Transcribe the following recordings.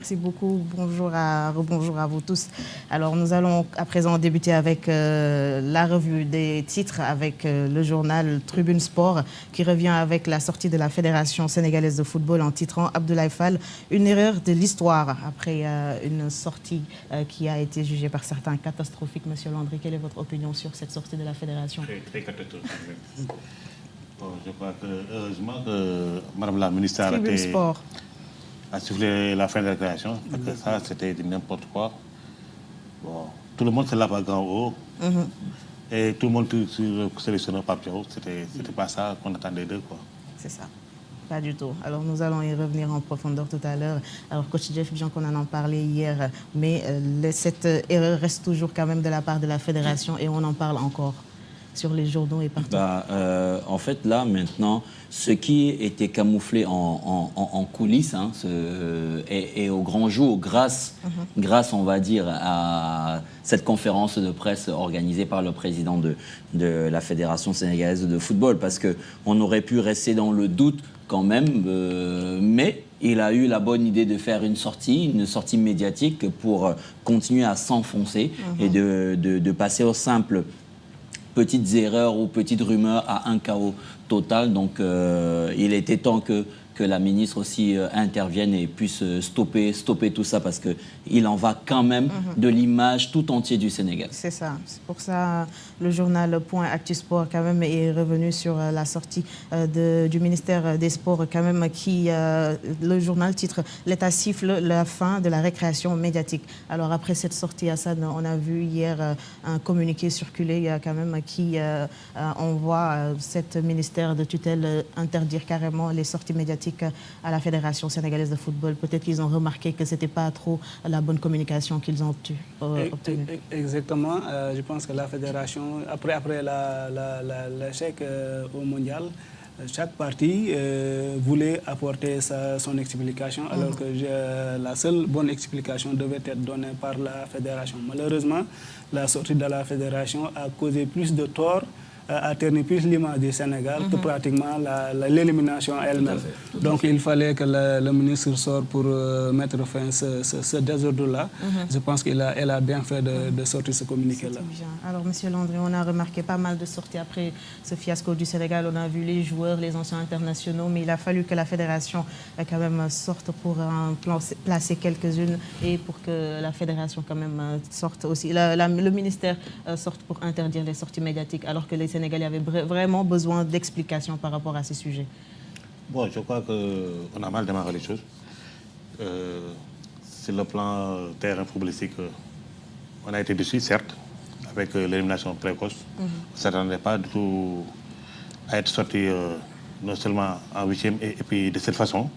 Merci beaucoup. Rebonjour à vous tous. Alors, nous allons à présent débuter avec la revue des titres avec le journal Tribune Sport qui revient avec la sortie de la Fédération sénégalaise de football en titrant Abdoulaye Fall, une erreur de l'histoire après une sortie qui a été jugée par certains catastrophique. Monsieur Landry, quelle est votre opinion sur cette sortie de la Fédération? Très catastrophique. Bon, je crois que heureusement que Madame la ministre a soufflé la fin de la création, parce que ça, c'était n'importe quoi. Bon, tout le monde se lave à grand haut, et tout le monde sélectionne Pape Thiaw. C'était pas ça qu'on attendait d'eux, quoi. C'est ça. Pas du tout. Alors, nous allons y revenir en profondeur tout à l'heure. Alors, coach Jeff, bien qu'on en a parlé hier, mais cette erreur reste toujours quand même de la part de la fédération et on en parle encore sur les journaux et partout. En fait, là, maintenant, ce qui était camouflé en coulisses est au grand jour grâce, on va dire, à cette conférence de presse organisée par le président de la Fédération sénégalaise de football. Parce qu'on aurait pu rester dans le doute quand même, mais il a eu la bonne idée de faire une sortie médiatique pour continuer à s'enfoncer et de passer au simple petites erreurs ou petites rumeurs à un chaos total. Donc, il était temps que la ministre aussi intervienne et puisse stopper tout ça parce qu'il en va quand même de l'image tout entière du Sénégal. C'est ça. C'est pour ça le journal Point Actu Sport quand même est revenu sur la sortie du ministère des Sports quand même le journal titre « L'État siffle la fin de la récréation médiatique ». Alors après cette sortie, Hassan, on a vu hier un communiqué circuler quand même qui envoie cette ministère de tutelle interdire carrément les sorties médiatiques à la Fédération sénégalaise de football. Peut-être qu'ils ont remarqué que ce n'était pas trop la bonne communication qu'ils ont obtenue. Exactement. Je pense que la Fédération, après l'échec au mondial, chaque parti voulait apporter son explication, alors que la seule bonne explication devait être donnée par la Fédération. Malheureusement, la sortie de la Fédération a causé plus de tort, a terni plus l'image du Sénégal que pratiquement l'élimination elle-même. Donc il fallait que le ministre sorte pour mettre fin à ce désordre-là. Je pense qu'elle a bien fait de sortir ce communiqué-là. Alors, Monsieur Landry, on a remarqué pas mal de sorties après ce fiasco du Sénégal. On a vu les joueurs, les anciens internationaux, mais il a fallu que la Fédération quand même sorte pour placer quelques-unes et pour que la Fédération quand même sorte aussi, le ministère sorte pour interdire les sorties médiatiques, alors que les Sénégalais avaient vraiment besoin d'explications par rapport à ces sujets. Bon, je crois qu'on a mal démarré les choses. Sur le plan terrain footballistique, on a été déçus, certes, avec l'élimination précoce. On ne s'attendait pas du tout à être sorti non seulement en 8e et puis de cette façon.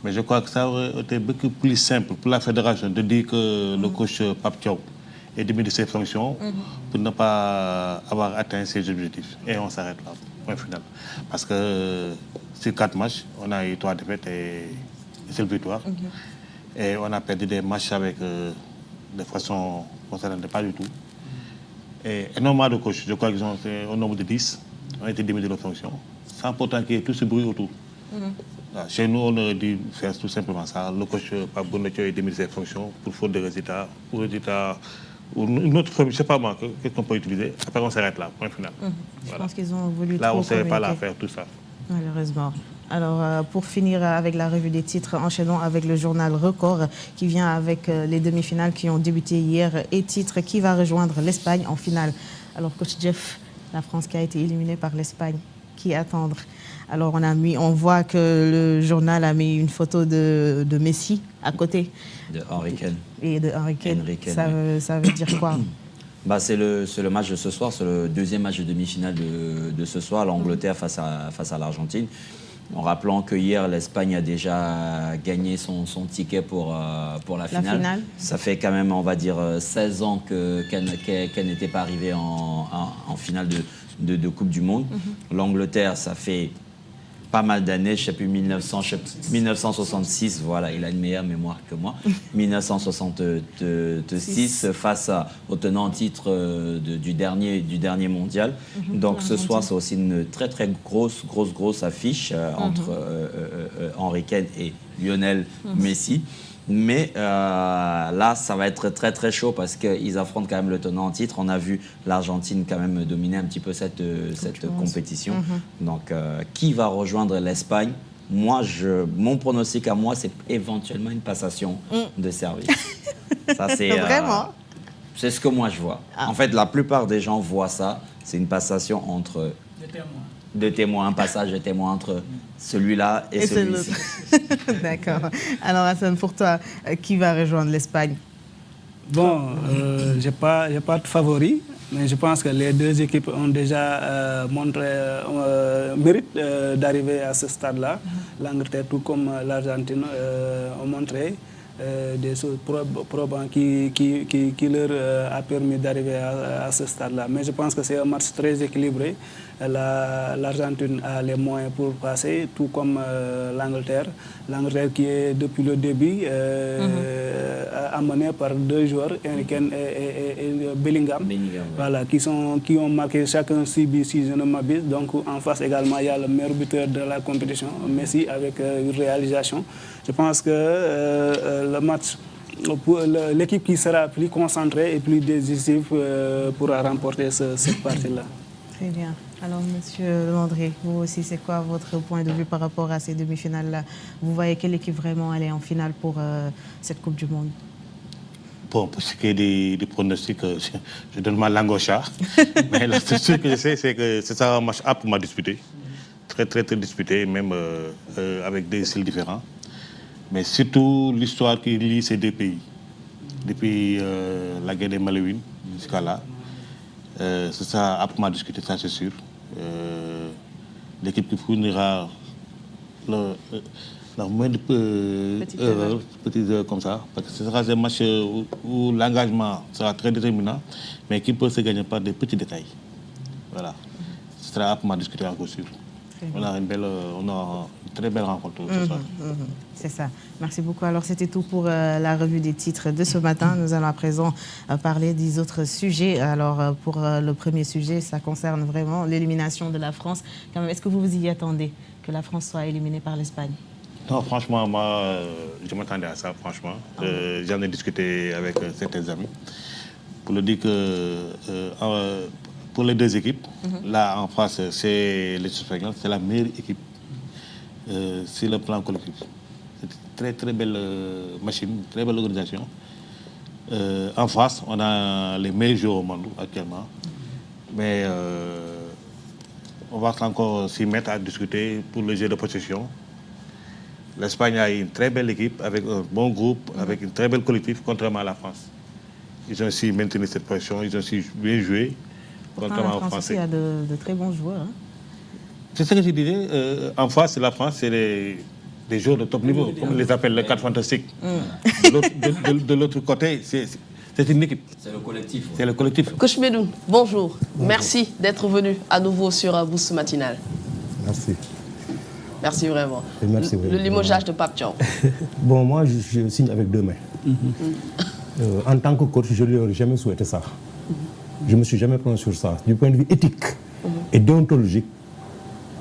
Mais je crois que ça aurait été beaucoup plus simple pour la Fédération de dire que le coach Pape Thiaw est démis de ses fonctions pour ne pas avoir atteint ses objectifs. Et on s'arrête là, point final. Parce que sur 4 matchs, on a eu 3 défaites et une seule victoire. Et on a perdu des matchs avec de façon qu'on ne s'attendait pas du tout. Et énormément de coachs, je crois qu'ils ont été au nombre de 10, ont été démis de leurs fonctions, sans pourtant qu'il y ait tout ce bruit autour. Chez nous, on aurait dû faire tout simplement ça. Le coach Pape Thiaw est démis de ses fonctions pour faute de résultats, ou une autre forme, je ne sais pas moi, qu'est-ce qu'on peut utiliser. Après, on s'arrête là, point final. Je pense qu'ils ont voulu là, trop on ne savait pas communiquer. la faire, tout ça. Malheureusement. Alors, pour finir avec la revue des titres, enchaînons avec le journal Record qui vient avec les demi-finales qui ont débuté hier et titre qui va rejoindre l'Espagne en finale. Alors, coach Jeff, la France qui a été éliminée par l'Espagne, qui attendre? Alors, on voit que le journal a mis une photo de Messi à côté. De Henry Kane. Et de Henry Kane. Ça veut dire quoi? C'est le match de ce soir, c'est le deuxième match de demi-finale de ce soir, l'Angleterre face à l'Argentine. En rappelant que hier, l'Espagne a déjà gagné son ticket pour la finale. Ça fait quand même, on va dire, 16 ans qu'elle n'était pas arrivée en finale de Coupe du Monde. L'Angleterre, ça fait pas mal d'années, je ne sais plus, 1966, voilà, il a une meilleure mémoire que moi, 1966 face au tenant en titre du dernier mondial. Donc ce soir, c'est aussi une très très grosse affiche entre Henry Kane et Lionel Messi. Mais là, ça va être très très chaud parce qu'ils affrontent quand même le tenant en titre. On a vu l'Argentine quand même dominer un petit peu cette compétition. Donc, qui va rejoindre l'Espagne? Moi, mon pronostic à moi, c'est éventuellement une passation de service. Ça, c'est Vraiment? C'est ce que moi je vois. En fait, la plupart des gens voient ça. C'est une passation entre deux témoins, un passage de témoins entre celui-là et celui-ci. D'accord. Alors, Hassan, pour toi, qui va rejoindre l'Espagne? Bon, j'ai pas de favori, mais je pense que les deux équipes ont déjà mérite d'arriver à ce stade-là. L'Angleterre, tout comme l'Argentine, ont montré des choses probantes qui leur a permis d'arriver à ce stade-là. Mais je pense que c'est un match très équilibré. L'Argentine a les moyens pour passer, tout comme l'Angleterre. L'Angleterre qui est depuis le début amenée par deux joueurs, Henriken et Bellingham, voilà, qui ont marqué chacun 6 buts si je ne m'abuse. Donc en face également, il y a le meilleur buteur de la compétition, Messi, avec une réalisation. Je pense que le match, l'équipe qui sera plus concentrée et plus décisive pourra remporter cette partie-là. Très bien. Alors, Monsieur Landré, vous aussi, c'est quoi votre point de vue par rapport à ces demi-finales-là? Vous voyez quelle équipe vraiment aller en finale pour cette Coupe du Monde? Bon, pour ce qui est des pronostics, je donne ma langue au chat. Mais là, ce que je sais, c'est que c'est un match âprement disputé. Très, très, très disputé, même avec des styles différents. Mais surtout l'histoire qui lie ces deux pays. Depuis la guerre des Malouines jusqu'à là. C'est ça âprement discuté, ça c'est sûr. L'équipe qui fournira leur moins de petites heures comme ça, parce que ce sera un match où l'engagement sera très déterminant, mais qui peut se gagner par des petits détails. Voilà. Ce sera âprement discuté encore sûr. On a une très belle rencontre ce soir. C'est ça. Merci beaucoup. Alors, c'était tout pour la revue des titres de ce matin. Nous allons à présent parler des autres sujets. Alors, pour le premier sujet, ça concerne vraiment l'élimination de la France. Quand même, est-ce que vous vous y attendez, que la France soit éliminée par l'Espagne? Non, franchement, moi, je m'attendais à ça, franchement. J'en ai discuté avec certains amis pour le dire que pour les deux équipes, là en face, c'est les Espagnols, c'est la meilleure équipe sur le plan collectif. C'est une très très belle machine, très belle organisation. En face, on a les meilleurs joueurs au monde actuellement. Mais on va encore s'y mettre à discuter pour le jeu de possession. L'Espagne a une très belle équipe, avec un bon groupe, avec une très belle collectif, contrairement à la France. Ils ont aussi maintenu cette position, ils ont aussi bien joué. Contrairement la France aussi a de très bons joueurs. Hein. C'est ce que je disais. En face, la France, c'est des joueurs de top niveau, comme on les appelle les 4 fantastiques. De l'autre côté, c'est une équipe. C'est le collectif. C'est le collectif. Coach Medoun, bonjour. Merci d'être venu à nouveau sur Boost Matinal. Merci. Merci vraiment. Et merci, le limogeage de Pape Thiaw. Bon, moi, je signe avec 2 mains. En tant que coach, je ne lui aurais jamais souhaité ça. Je ne me suis jamais prononcé sur ça. Du point de vue éthique et déontologique,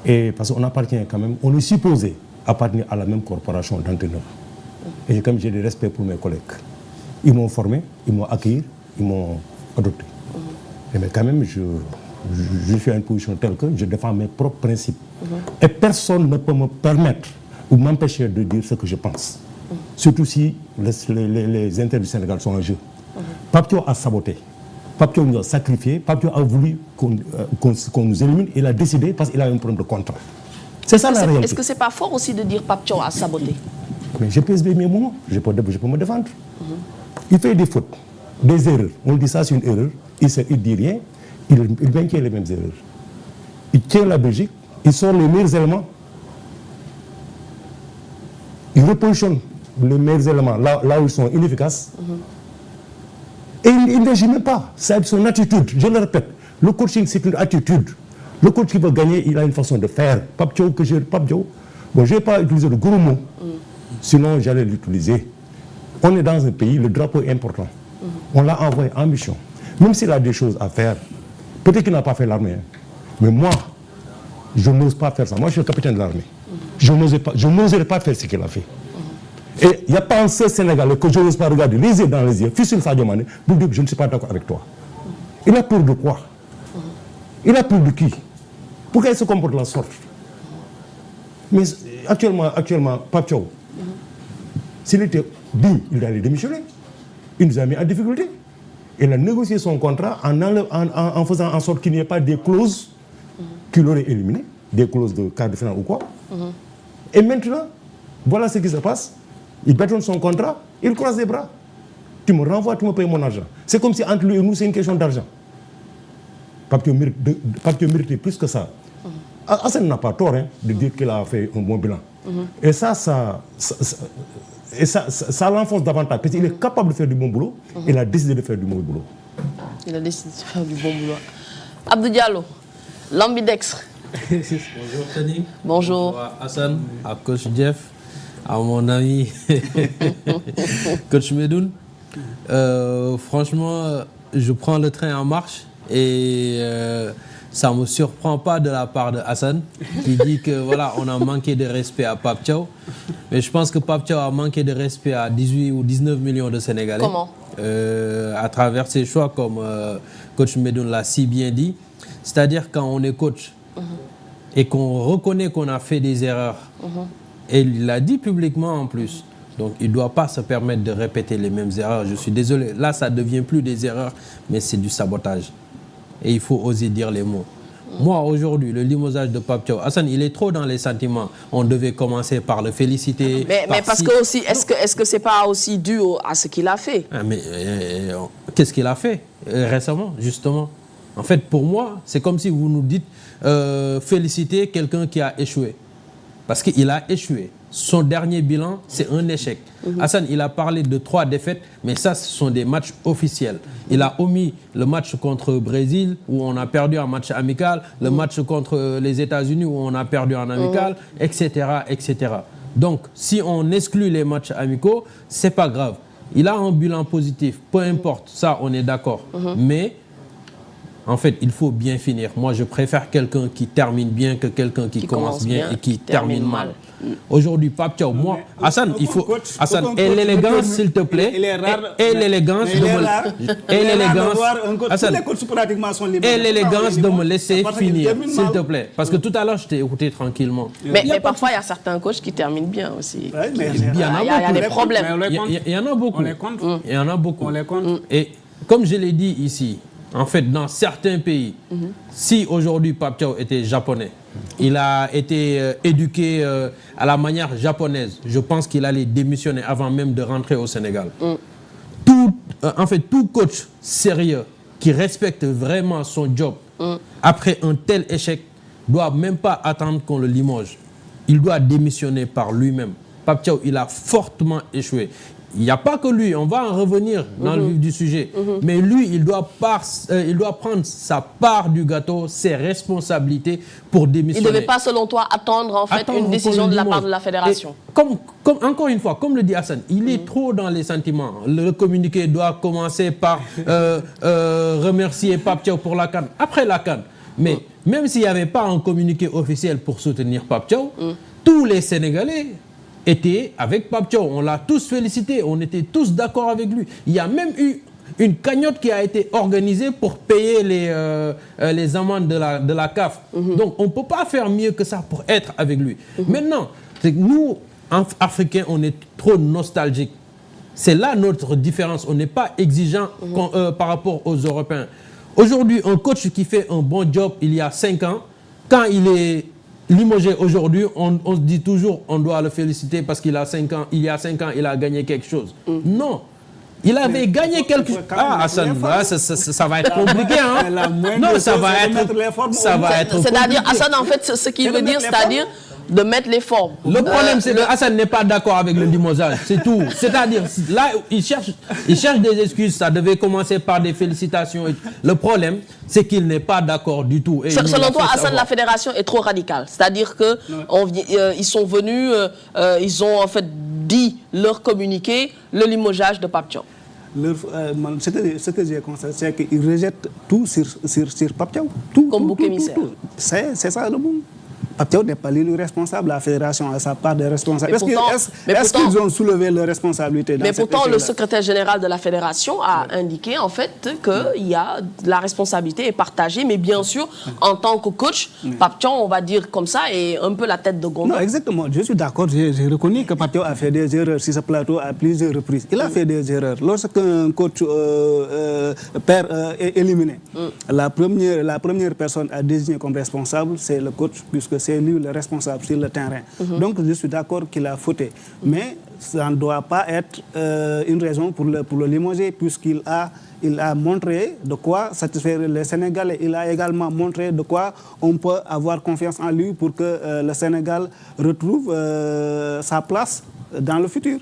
et parce qu'on appartient quand même, on est supposé appartenir à la même corporation d'entraîneurs. Et comme j'ai du respect pour mes collègues. Ils m'ont formé, ils m'ont accueilli, ils m'ont adopté. Mais quand même, je suis à une position telle que je défends mes propres principes. Et personne ne peut me permettre ou m'empêcher de dire ce que je pense. Surtout si les intérêts du Sénégal sont en jeu. Pape Thiaw a saboté. Pape Thiaw nous a sacrifié. Pape Thiaw a voulu qu'on nous élimine. Il a décidé parce qu'il a un problème de contrat. C'est ça la réalité. Est-ce que c'est pas fort aussi de dire Pape Thiaw a saboté? Mais je pèse bien mes mots. Je peux me défendre. Il fait des fautes, des erreurs. On dit ça, c'est une erreur. Il ne dit rien. Il maintient les mêmes erreurs. Il tient la Belgique. Il sort les meilleurs éléments. Il repositionne les meilleurs éléments là où ils sont inefficaces. Et il n'agit même pas. C'est son attitude. Je le répète. Le coaching, c'est une attitude. Le coach qui veut gagner, il a une façon de faire. Pape Thiaw, bon, je ne vais pas utiliser de gros mots. Sinon, j'allais l'utiliser. On est dans un pays, le drapeau est important. On l'a envoyé en mission. Même s'il a des choses à faire, peut-être qu'il n'a pas fait l'armée. Mais moi, je n'ose pas faire ça. Moi, je suis le capitaine de l'armée. Je n'oserais pas faire ce qu'il a fait. Et il n'y a pas un seul Sénégalais que je n'ose pas regarder les yeux dans les yeux, fils de Sadio Mané, pour dire que je ne suis pas d'accord avec toi. Il a peur de quoi? Il a peur de qui? Pourquoi il se comporte de la sorte? Mais actuellement, Pape Thiaw, s'il était digne, il allait démissionner. Il nous a mis en difficulté. Il a négocié son contrat en faisant en sorte qu'il n'y ait pas des clauses qui l'auraient éliminé, des clauses de quart de finale ou quoi. Et maintenant, voilà ce qui se passe. Il bétonne son contrat, il croise les bras. Tu me renvoies, tu me payes mon argent. C'est comme si entre lui et nous, c'est une question d'argent. Pape Thiaw méritait plus que ça. Assane n'a pas tort de dire qu'il a fait un bon bilan. Et ça l'enfonce davantage. Parce qu'il est capable de faire du bon boulot. Il a décidé de faire du mauvais boulot. Il a décidé de faire du bon boulot. Abdou Diallo, l'ambidextre. Bonjour Tony. Bonjour. Bonjour à Hassan, à Coach Jeff, à mon ami Coach Medoun. Franchement, je prends le train en marche et ça ne me surprend pas de la part de Hassan qui dit que voilà, on a manqué de respect à Pape Thiaw. Mais je pense que Pape Thiaw a manqué de respect à 18 ou 19 millions de Sénégalais. Comment? À travers ses choix, comme Coach Medoun l'a si bien dit. C'est-à-dire quand on est coach et qu'on reconnaît qu'on a fait des erreurs, et il l'a dit publiquement en plus, donc il ne doit pas se permettre de répéter les mêmes erreurs. Je suis désolé, là ça ne devient plus des erreurs, mais c'est du sabotage. Et il faut oser dire les mots. Moi aujourd'hui, le limogeage de Pape Thiaw, Hassan, il est trop dans les sentiments. On devait commencer par le féliciter. Mais parce que aussi, est-ce que c'est pas aussi dû à ce qu'il a fait? Qu'est-ce qu'il a fait récemment, justement? En fait, pour moi, c'est comme si vous nous dites féliciter quelqu'un qui a échoué. Parce qu'il a échoué. Son dernier bilan, c'est un échec. Hassan, il a parlé de 3 défaites, mais ça, ce sont des matchs officiels. Il a omis le match contre le Brésil, où on a perdu un match amical, le match contre les États-Unis, où on a perdu en amical, etc., etc. Donc, si on exclut les matchs amicaux, c'est pas grave. Il a un bilan positif, peu importe, ça, on est d'accord. Mais en fait, il faut bien finir. Moi, je préfère quelqu'un qui termine bien que quelqu'un qui commence bien et qui termine mal. Aujourd'hui, Pape Thiaw, moi, Hassan, il faut... Hassan, et l'élégance, s'il te plaît. Et l'élégance de me laisser finir, s'il te plaît. Parce que tout à l'heure, je t'ai écouté tranquillement. Mais parfois, il y a certains coachs qui terminent bien aussi. Il y a des problèmes. Il y en a beaucoup. Il y en a beaucoup. Et comme je l'ai dit ici, en fait, dans certains pays, si aujourd'hui Pape Thiaw était japonais, il a été éduqué à la manière japonaise, je pense qu'il allait démissionner avant même de rentrer au Sénégal. Tout coach sérieux qui respecte vraiment son job, après un tel échec, ne doit même pas attendre qu'on le limoge. Il doit démissionner par lui-même. Pape Thiaw, il a fortement échoué. Il n'y a pas que lui, on va en revenir dans le vif du sujet. Mais lui, il doit prendre sa part du gâteau, ses responsabilités pour démissionner. Il ne devait pas, selon toi, attendre une décision de la part de la fédération. Encore une fois, comme le dit Hassan, il est trop dans les sentiments. Le communiqué doit commencer par remercier Pape Thiaw pour la CAN. Après la CAN. Mais même s'il n'y avait pas un communiqué officiel pour soutenir Pape Thiaw, tous les Sénégalais était avec Pape Thiaw. On l'a tous félicité, on était tous d'accord avec lui. Il y a même eu une cagnotte qui a été organisée pour payer les amendes de la CAF. Donc on ne peut pas faire mieux que ça pour être avec lui. Maintenant, nous, Africains, on est trop nostalgiques. C'est là notre différence. On n'est pas exigeant par rapport aux Européens. Aujourd'hui, un coach qui fait un bon job il y a 5 ans, quand il est limogé aujourd'hui, on se dit toujours on doit le féliciter parce qu'il a 5 ans. Il y a 5 ans, il a gagné quelque chose. Non. Il avait gagné quelque chose. Ah, Hassan, ça va être compliqué. Hein? Non, ça va être c'est-à-dire, Hassan, en fait, ce qu'il veut dire, c'est-à-dire de mettre les formes. Le problème, c'est que Hassan n'est pas d'accord avec le limogeage. C'est tout. C'est-à-dire, là, il cherche des excuses. Ça devait commencer par des félicitations. Le problème, c'est qu'il n'est pas d'accord du tout. Et selon toi, Hassan, la fédération est trop radicale. C'est-à-dire qu'ils sont venus, ils ont en fait dit leur communiqué, le limogeage de Pape Thiaw. Ce que j'ai constaté, c'est qu'ils rejettent tout sur Pape Thiaw. Tout, comme bouc émissaire. C'est ça le bon. Pape Thiaw n'est pas l'élu responsable, la fédération a sa part de responsabilité. Mais Est-ce qu'ils ont soulevé leur responsabilité dans Mais cette pourtant, le échelle-là? secrétaire général de la fédération a indiqué en fait que la responsabilité est partagée, mais bien sûr, en tant que coach, Pape Thiaw, on va dire comme ça, est un peu la tête de gondole. Non, exactement. Je suis d'accord. J'ai reconnu que Pape Thiaw a fait des erreurs sur ce plateau à plusieurs reprises. Il a fait des erreurs. Lorsqu'un coach est éliminé, la première personne à désigner comme responsable, c'est le coach, puisque c'est lui le responsable sur le terrain. Donc, je suis d'accord qu'il a fauté. Mais ça ne doit pas être une raison pour le limoger, puisqu'il a montré de quoi satisfaire les Sénégalais. Il a également montré de quoi on peut avoir confiance en lui pour que le Sénégal retrouve sa place dans le futur.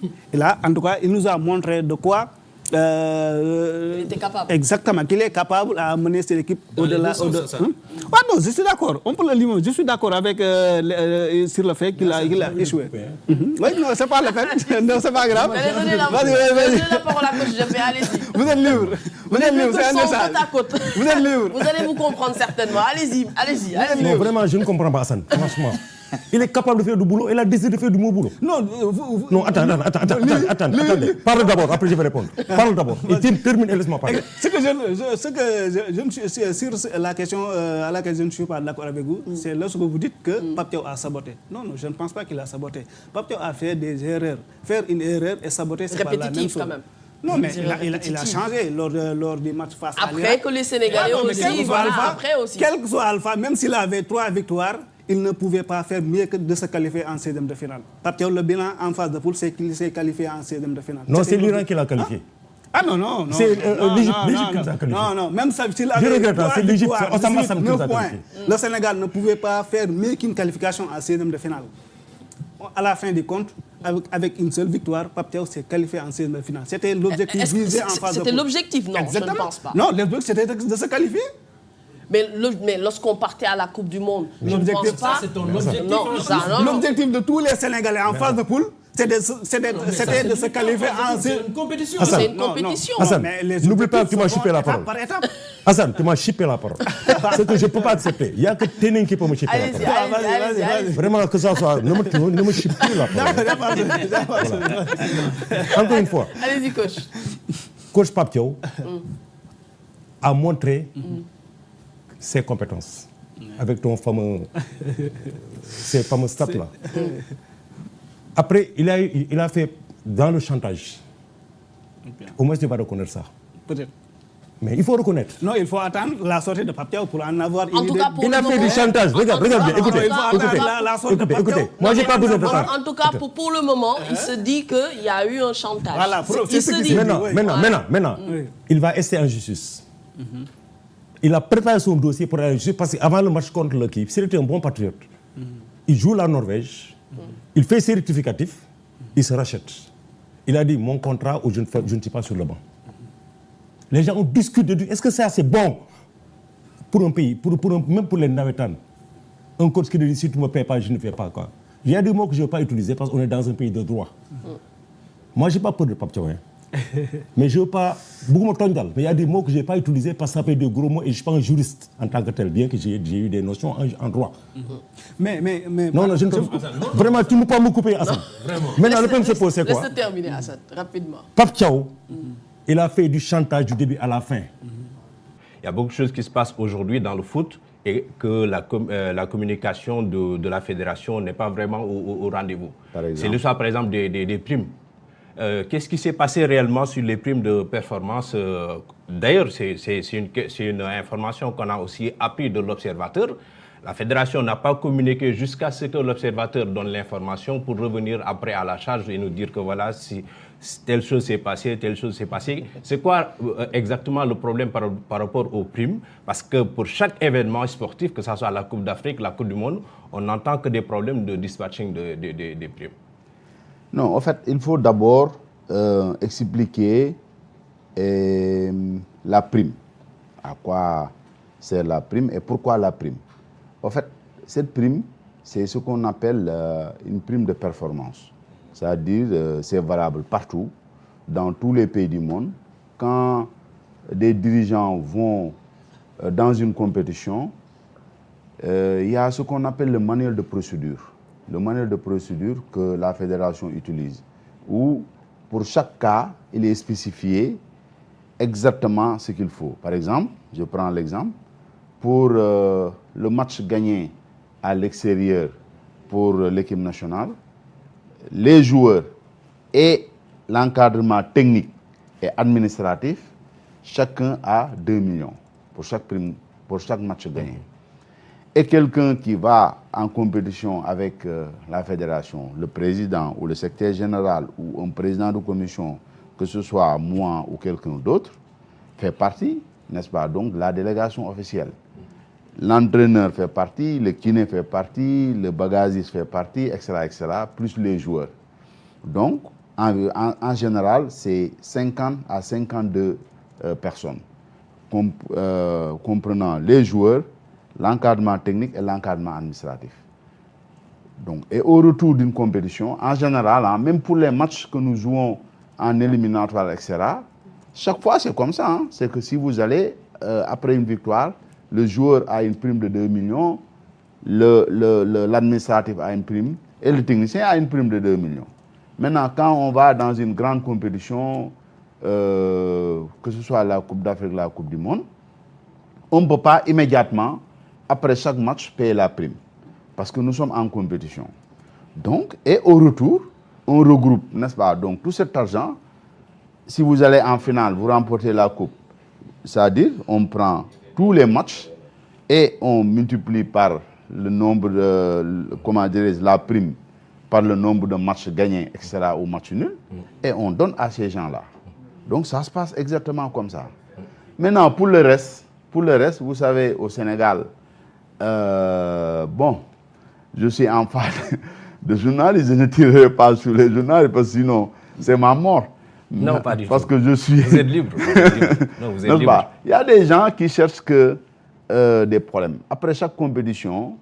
En tout cas, il nous a montré de quoi... il était capable. Exactement, qu'il est capable à mener cette équipe au-delà. Non, je suis d'accord. On peut le limoger. Je suis d'accord avec sur le fait qu'il a échoué. Oui, non, c'est pas la peine. Non, c'est pas grave. Donnez la parole à coach GP, allez-y. Vous êtes libre. Vous êtes libre, c'est un message. Vous êtes libre. Vous allez vous comprendre certainement. Allez-y. Non, vraiment, je ne comprends pas Hassan, franchement. Il est capable de faire du boulot, il a décidé de faire du mauvais boulot. Non, attendez. Parle d'abord, après je vais répondre. Parle d'abord. Et termine et laisse-moi parler. Sur la question à laquelle je ne suis pas d'accord avec vous, c'est lorsque vous dites que Pape Thiaw a saboté. Non, je ne pense pas qu'il a saboté. Pape Thiaw a fait des erreurs. Faire une erreur et saboter, c'est pas la même chose. Quand même. Non, mais il a changé lors du match face à l'Irak. Après que les Sénégalais aussi, après aussi. Quel que soit Alpha, même s'il avait 3 victoires, il ne pouvait pas faire mieux que de se qualifier en 16e de finale. Pape Thiaw, le bilan en phase de poule, c'est qu'il s'est qualifié en 16e de finale. Non, c'est l'Iran qui l'a qualifié. Non. C'est l'Égypte qui l'a qualifié. Non, même s'il avait 3 victoires, 9 points, le Sénégal ne pouvait pas faire mieux qu'une qualification en 16e de finale. À la fin du compte, avec une seule victoire, Pape Thiaw s'est qualifié en 16e de finale. C'était l'objectif visé en phase de poule. C'était l'objectif, non? Je ne pense pas. Non, l'objectif c'était de se qualifier. Mais lorsqu'on partait à la Coupe du Monde, je ne pense pas... C'est ton objectif. Non. L'objectif de tous les Sénégalais en phase de poule, c'était de se qualifier en... C'est une compétition. C'est une compétition. Hassan, n'oublie pas que tu m'as chippé la parole. Par étape. Hassan, tu m'as chippé la parole. C'est que je ne peux pas accepter. Il n'y a que Ténin qui peut me chipper la parole. Allez-y. Vraiment, que ça soit... Ne me chippe plus la parole. Encore une fois. Allez-y, coach. Coach Pape Thiaw a montré ses compétences avec ces fameux stats-là. Après, il a fait dans le chantage. Au moins, tu vas reconnaître ça. Peut-être. Mais il faut reconnaître. Non, il faut attendre la sortie de Pape Thiaw pour en avoir une En tout idée. cas, pour Il a fait du chantage. Regarde bien. Écoutez. Écoutez. Moi, j'ai pas besoin de temps. En tout cas, pour le moment, il se dit qu'il y a eu un chantage. Voilà, Il se dit. Maintenant, il va essayer en justice. Il a préparé son dossier pour aller en justice parce qu'avant le match contre l'équipe, s'il était un bon patriote, il joue la Norvège, il fait ses rectificatifs, il se rachète. Il a dit mon contrat ou je ne suis pas sur le banc. Les gens ont discuté de est-ce que c'est assez bon pour un pays, même pour les Navetans. Un coach qui dit si tu ne me payes pas, je ne fais pas quoi. Il y a des mots que je ne veux pas utiliser parce qu'on est dans un pays de droit. Moi, je n'ai pas peur de Pape Thiaw. Mais je ne veux pas. Beaucoup me tondal. Mais il y a des mots que je n'ai pas utilisés parce que ça fait de gros mots et je ne suis pas un juriste en tant que tel, bien que j'ai eu des notions en droit. Mais non, je ne sais pas. Vraiment, tu ne peux pas me couper, Hassan. Maintenant, le problème se pose, c'est quoi? Laisse-le terminer, Hassan, rapidement. Pape Thiaw, il a fait du chantage du début à la fin. Il y a beaucoup de choses qui se passent aujourd'hui dans le foot et que la communication de la fédération n'est pas vraiment au rendez-vous. C'est l'histoire, par exemple, des primes. Qu'est-ce qui s'est passé réellement sur les primes de performance? D'ailleurs, c'est une information qu'on a aussi appris de l'observateur. La fédération n'a pas communiqué jusqu'à ce que l'observateur donne l'information pour revenir après à la charge et nous dire que voilà, si telle chose s'est passée, telle chose s'est passée. C'est quoi exactement le problème par rapport aux primes? Parce que pour chaque événement sportif, que ce soit la Coupe d'Afrique, la Coupe du Monde, on n'entend que des problèmes de dispatching des primes. Non, en fait, il faut d'abord expliquer la prime. À quoi sert la prime et pourquoi la prime? En fait, cette prime, c'est ce qu'on appelle une prime de performance. C'est-à-dire, c'est valable partout, dans tous les pays du monde. Quand des dirigeants vont dans une compétition, il y a ce qu'on appelle le manuel de procédure. Le manuel de procédure que la fédération utilise, où pour chaque cas, il est spécifié exactement ce qu'il faut. Par exemple, je prends l'exemple, pour le match gagné à l'extérieur pour l'équipe nationale, les joueurs et l'encadrement technique et administratif, chacun a 2 millions pour chaque match gagné. Et quelqu'un qui va en compétition avec la fédération, le président ou le secrétaire général ou un président de commission, que ce soit moi ou quelqu'un d'autre, fait partie, n'est-ce pas, donc de la délégation officielle. L'entraîneur fait partie, le kiné fait partie, le bagagiste fait partie, etc., plus les joueurs. Donc, en général, c'est 50 à 52 personnes, comprenant les joueurs, l'encadrement technique et l'encadrement administratif. Donc, et au retour d'une compétition, en général, même pour les matchs que nous jouons en éliminatoire, etc., chaque fois c'est comme ça. Hein. C'est que si vous allez, après une victoire, le joueur a une prime de 2 millions, l'administratif a une prime et le technicien a une prime de 2 millions. Maintenant, quand on va dans une grande compétition, que ce soit la Coupe d'Afrique, la Coupe du Monde, on ne peut pas immédiatement, après chaque match, payer la prime. Parce que nous sommes en compétition. Donc, et au retour, on regroupe, n'est-ce pas? Donc, tout cet argent, si vous allez en finale, vous remportez la Coupe. C'est-à-dire, on prend tous les matchs et on multiplie par le nombre de, comment dirais-je, la prime, par le nombre de matchs gagnés, etc., ou matchs nuls, et on donne à ces gens-là. Donc, ça se passe exactement comme ça. Maintenant, pour le reste, vous savez, au Sénégal, bon, je suis en face de journalistes, je ne tirerai pas sur les journalistes parce que sinon, c'est ma mort. Non, pas du tout. Parce que je suis... Vous êtes libre. Non, vous êtes libre. Il y a des gens qui cherchent des problèmes. Après chaque compétition,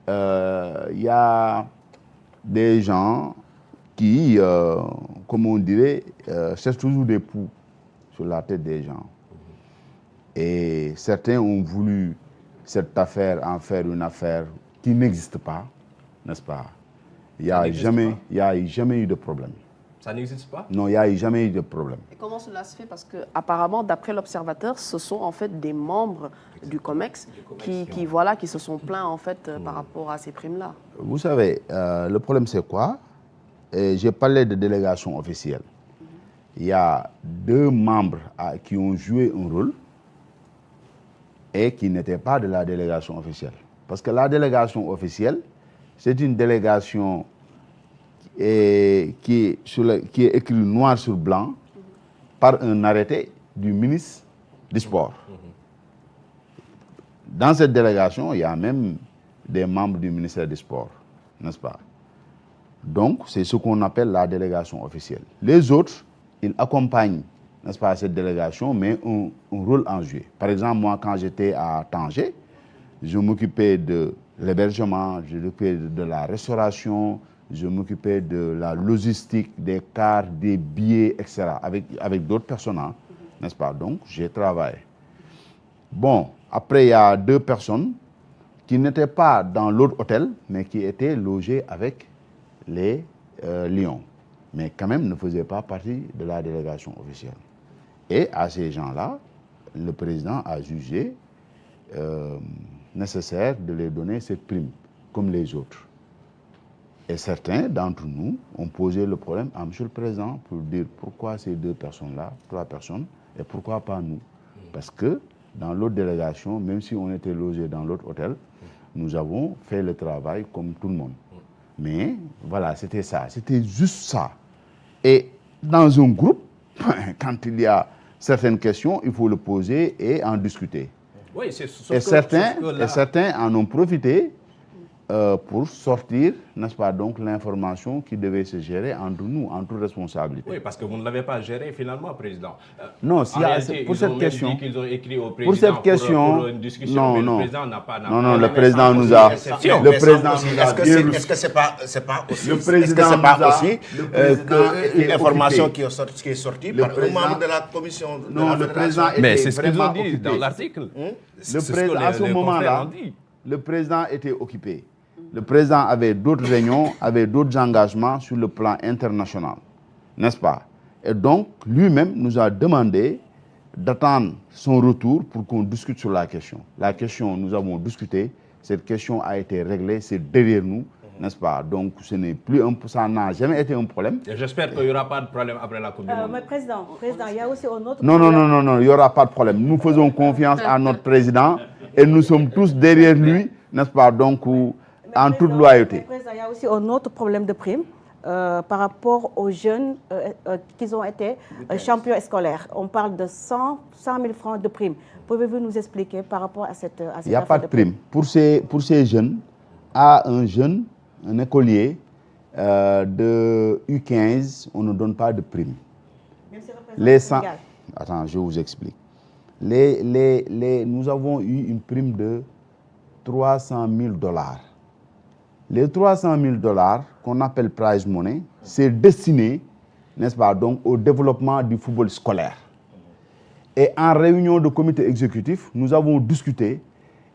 il y a des gens qui, comme on dirait, cherchent toujours des poux sur la tête des gens. Et certains ont voulu cette affaire en faire une affaire qui n'existe pas, n'est-ce pas? Il n'y a jamais eu de problème. Ça n'existe pas? Non, il n'y a jamais eu de problème. Et comment cela se fait? Parce qu'apparemment, d'après l'Observateur, ce sont en fait des membres du COMEX qui se sont plaints en fait par rapport à ces primes-là. Vous savez, le problème c'est quoi? J'ai parlé de délégation officielle. Il y a 2 membres qui ont joué un rôle et qui n'étaient pas de la délégation officielle. Parce que la délégation officielle, c'est une délégation qui est écrit noir sur blanc par un arrêté du ministre du Sport. Dans cette délégation, il y a même des membres du ministère du Sport, n'est-ce pas? Donc, c'est ce qu'on appelle la délégation officielle. Les autres, ils accompagnent, n'est-ce pas, cette délégation, mais ont un rôle en jeu. Par exemple, moi, quand j'étais à Tanger, je m'occupais de l'hébergement, je m'occupais de la restauration, je m'occupais de la logistique, des cars, des billets, etc. avec d'autres personnes, hein, n'est-ce pas? Donc, j'ai travaillé. Bon, après, il y a 2 personnes qui n'étaient pas dans l'autre hôtel, mais qui étaient logées avec les Lions, mais quand même ne faisaient pas partie de la délégation officielle. Et à ces gens-là, le président a jugé nécessaire de les donner cette prime, comme les autres. Et certains d'entre nous ont posé le problème à M. le Président pour dire pourquoi ces 2 personnes-là, 3 personnes, et pourquoi pas nous? Parce que dans l'autre délégation, même si on était logé dans l'autre hôtel, nous avons fait le travail comme tout le monde. Mais voilà, c'était ça, c'était juste ça. Et dans un groupe, quand il y a certaines questions, il faut le poser et en discuter. Oui, certains en ont profité pour sortir, n'est-ce pas, donc l'information qui devait se gérer entre nous, en toute responsabilité. Oui, parce que vous ne l'avez pas géré finalement, Président. Non, pour cette question, qu'ils ont écrit au président pour cette question, pour une discussion, mais le président n'a pas. Non, le président nous a. Le président nous a. Est-ce que c'est pas aussi le président une information qui est sortie par un membre de la commission de la le président. Mais c'est ce qu'ils ont dit dans l'article. Le président, à ce moment-là. le président était occupé. Le président avait d'autres réunions, avait d'autres engagements sur le plan international, n'est-ce pas? Et donc, lui-même nous a demandé d'attendre son retour pour qu'on discute sur la question. La question, nous avons discuté, cette question a été réglée, c'est derrière nous, n'est-ce pas? Donc, ce n'est plus ça n'a jamais été un problème. J'espère qu'il n'y aura pas de problème après la Coupe du Monde. Mais président, il y a aussi un autre non, il n'y aura pas de problème. Nous faisons confiance à notre président et nous sommes tous derrière lui, n'est-ce pas? Donc, en toute loyauté. Président, il y a aussi un autre problème de prime. Par rapport aux jeunes qui ont été champions scolaires. On parle de 100 000 francs de prime. Pouvez-vous nous expliquer par rapport à cette Il n'y a pas de prime. Pour ces jeunes, un écolier de U15, on ne donne pas de prime. Attends, je vous explique. Nous avons eu une prime de 300 000 $. Les 300 000 $ qu'on appelle prize money, c'est destiné, n'est-ce pas, donc au développement du football scolaire. Et en réunion de comité exécutif, nous avons discuté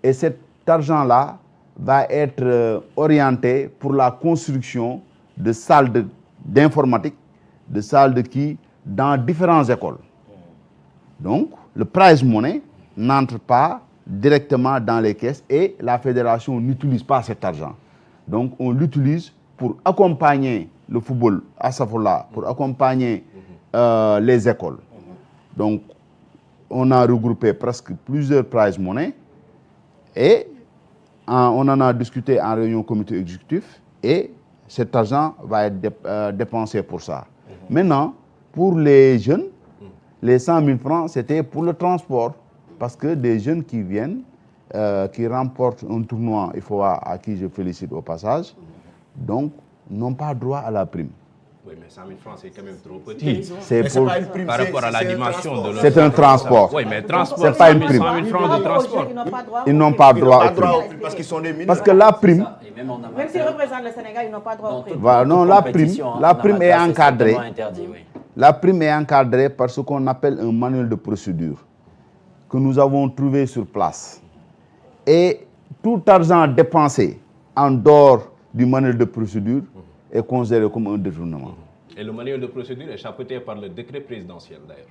et cet argent-là va être orienté pour la construction de salles d'informatique, de salles dans différentes écoles. Donc, le prize money n'entre pas directement dans les caisses et la fédération n'utilise pas cet argent. Donc, on l'utilise pour accompagner le football à Safola, pour accompagner les écoles. Donc, on a regroupé presque plusieurs prize money et on en a discuté en réunion comité exécutif et cet argent va être dépensé pour ça. Maintenant, pour les jeunes, les 100 000 francs, c'était pour le transport parce que des jeunes qui viennent, qui remportent un tournoi, à qui je félicite au passage, donc n'ont pas droit à la prime. Oui, mais 100 000 francs, c'est quand même trop petit. C'est pas une prime, par rapport à la dimension de leur... C'est un transport. Oui, mais transport, c'est pas une prime. 100 000 francs de transport. Ils n'ont pas droit à prime. Parce qu'ils sont des mineurs. Parce que la prime... Même s'ils représentent le Sénégal, ils n'ont pas droit au prime. Voilà, non, la prime est encadrée. La prime est encadrée par ce qu'on appelle un manuel de procédure que nous avons trouvé sur place. Et tout argent dépensé en dehors du manuel de procédure est considéré comme un détournement. Et le manuel de procédure est chapeauté par le décret présidentiel d'ailleurs.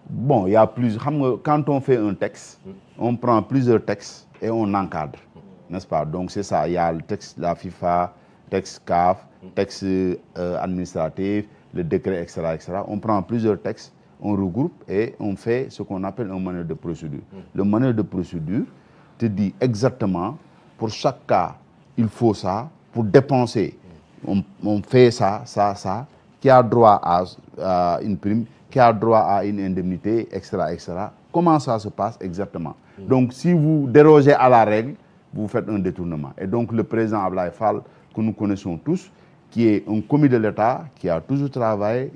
Bon, il y a plusieurs. Quand on fait un texte, on prend plusieurs textes et on encadre, n'est-ce pas? Donc c'est ça, il y a le texte de la FIFA, texte CAF, texte administratif, le décret, etc., etc. On prend plusieurs textes, on regroupe et on fait ce qu'on appelle un manuel de procédure. Le manuel de procédure te dit exactement, pour chaque cas, il faut ça, pour dépenser, on fait ça, qui a droit à une prime, qui a droit à une indemnité, etc., etc. Comment ça se passe exactement? Donc, si vous dérogez à la règle, vous faites un détournement. Et donc, le président Ablaye Fall, que nous connaissons tous, qui est un commis de l'État, qui a toujours travaillé,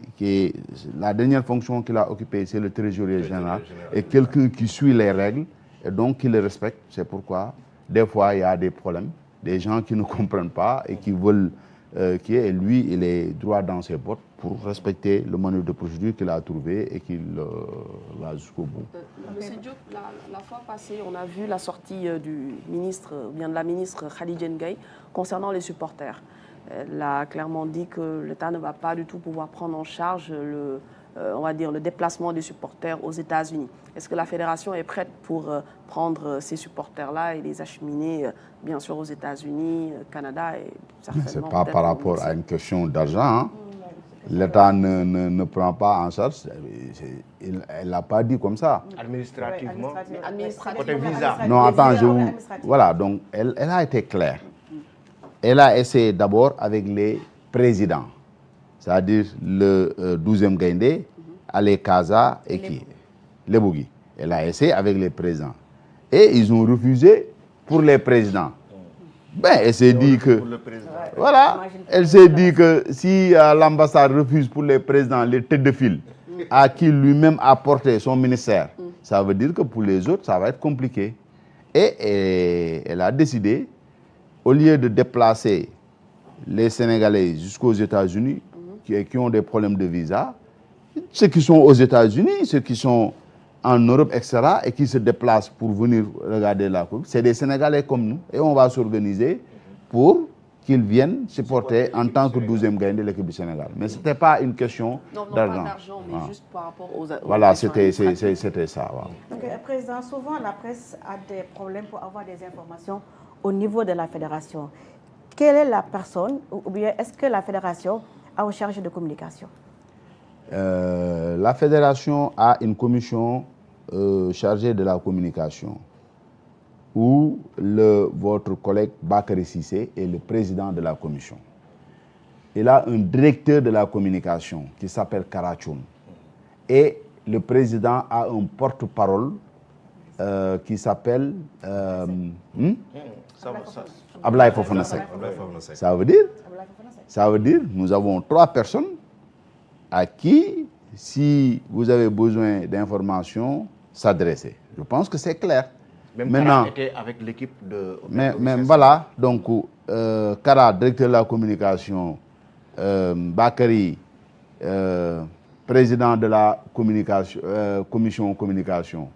la dernière fonction qu'il a occupée, c'est le trésorier général, et quelqu'un qui suit les règles, et donc qui les respecte. C'est pourquoi, des fois, il y a des problèmes, des gens qui ne comprennent pas et qui veulent, lui, il est droit dans ses bottes pour respecter le manuel de procédure qu'il a trouvé et qu'il va jusqu'au bout. Monsieur Diop, la fois passée, on a vu la sortie du ministre, bien de la ministre Khady Ndiaye concernant les supporters. Elle a clairement dit que l'État ne va pas du tout pouvoir prendre en charge le déplacement des supporters aux États-Unis. Est-ce que la fédération est prête pour prendre ces supporters-là et les acheminer, bien sûr, aux États-Unis, Canada et certainement... Ce n'est pas par rapport à une question d'argent. Hein. L'État ne prend pas en charge. Elle n'a pas dit comme ça. Administrativement. Administrativement. Côté visa. Non, attends, voilà, donc elle a été claire. Elle a essayé d'abord avec les présidents, c'est-à-dire le 12e Gaïndé, Ali Kaza et qui les Bougui. Elle a essayé avec les présidents. Et ils ont refusé pour les présidents. Ben, elle s'est dit que... Voilà, elle s'est dit que si l'ambassade refuse pour les présidents les têtes de file à qui lui-même a porté son ministère, ça veut dire que pour les autres, ça va être compliqué. Et elle a décidé, au lieu de déplacer les Sénégalais jusqu'aux États-Unis, qui ont des problèmes de visa, ceux qui sont aux États-Unis, ceux qui sont en Europe, etc., et qui se déplacent pour venir regarder la Coupe, c'est des Sénégalais comme nous. Et on va s'organiser pour qu'ils viennent supporter en tant que 12e gagnant de l'équipe du Sénégal. Mais ce n'était pas une question d'argent. Non, pas d'argent, mais juste par rapport aux... Voilà, c'était ça. Voilà. Donc, Président, souvent la presse a des problèmes pour avoir des informations au niveau de la fédération. Quelle est la personne, ou bien est-ce que la fédération a une charge de communication? La fédération a une commission chargée de la communication où votre collègue Bakary Cissé est le président de la commission. Il a un directeur de la communication qui s'appelle Karachoun. Et le président a un porte-parole qui s'appelle Ablaye Fofana Seck. Ça veut dire nous avons 3 personnes à qui, si vous avez besoin d'informations, s'adresser. Je pense que c'est clair. Même maintenant, Kara était avec l'équipe de... Mais voilà, donc Kara, directeur de la communication, Bakary, président de la commission communication,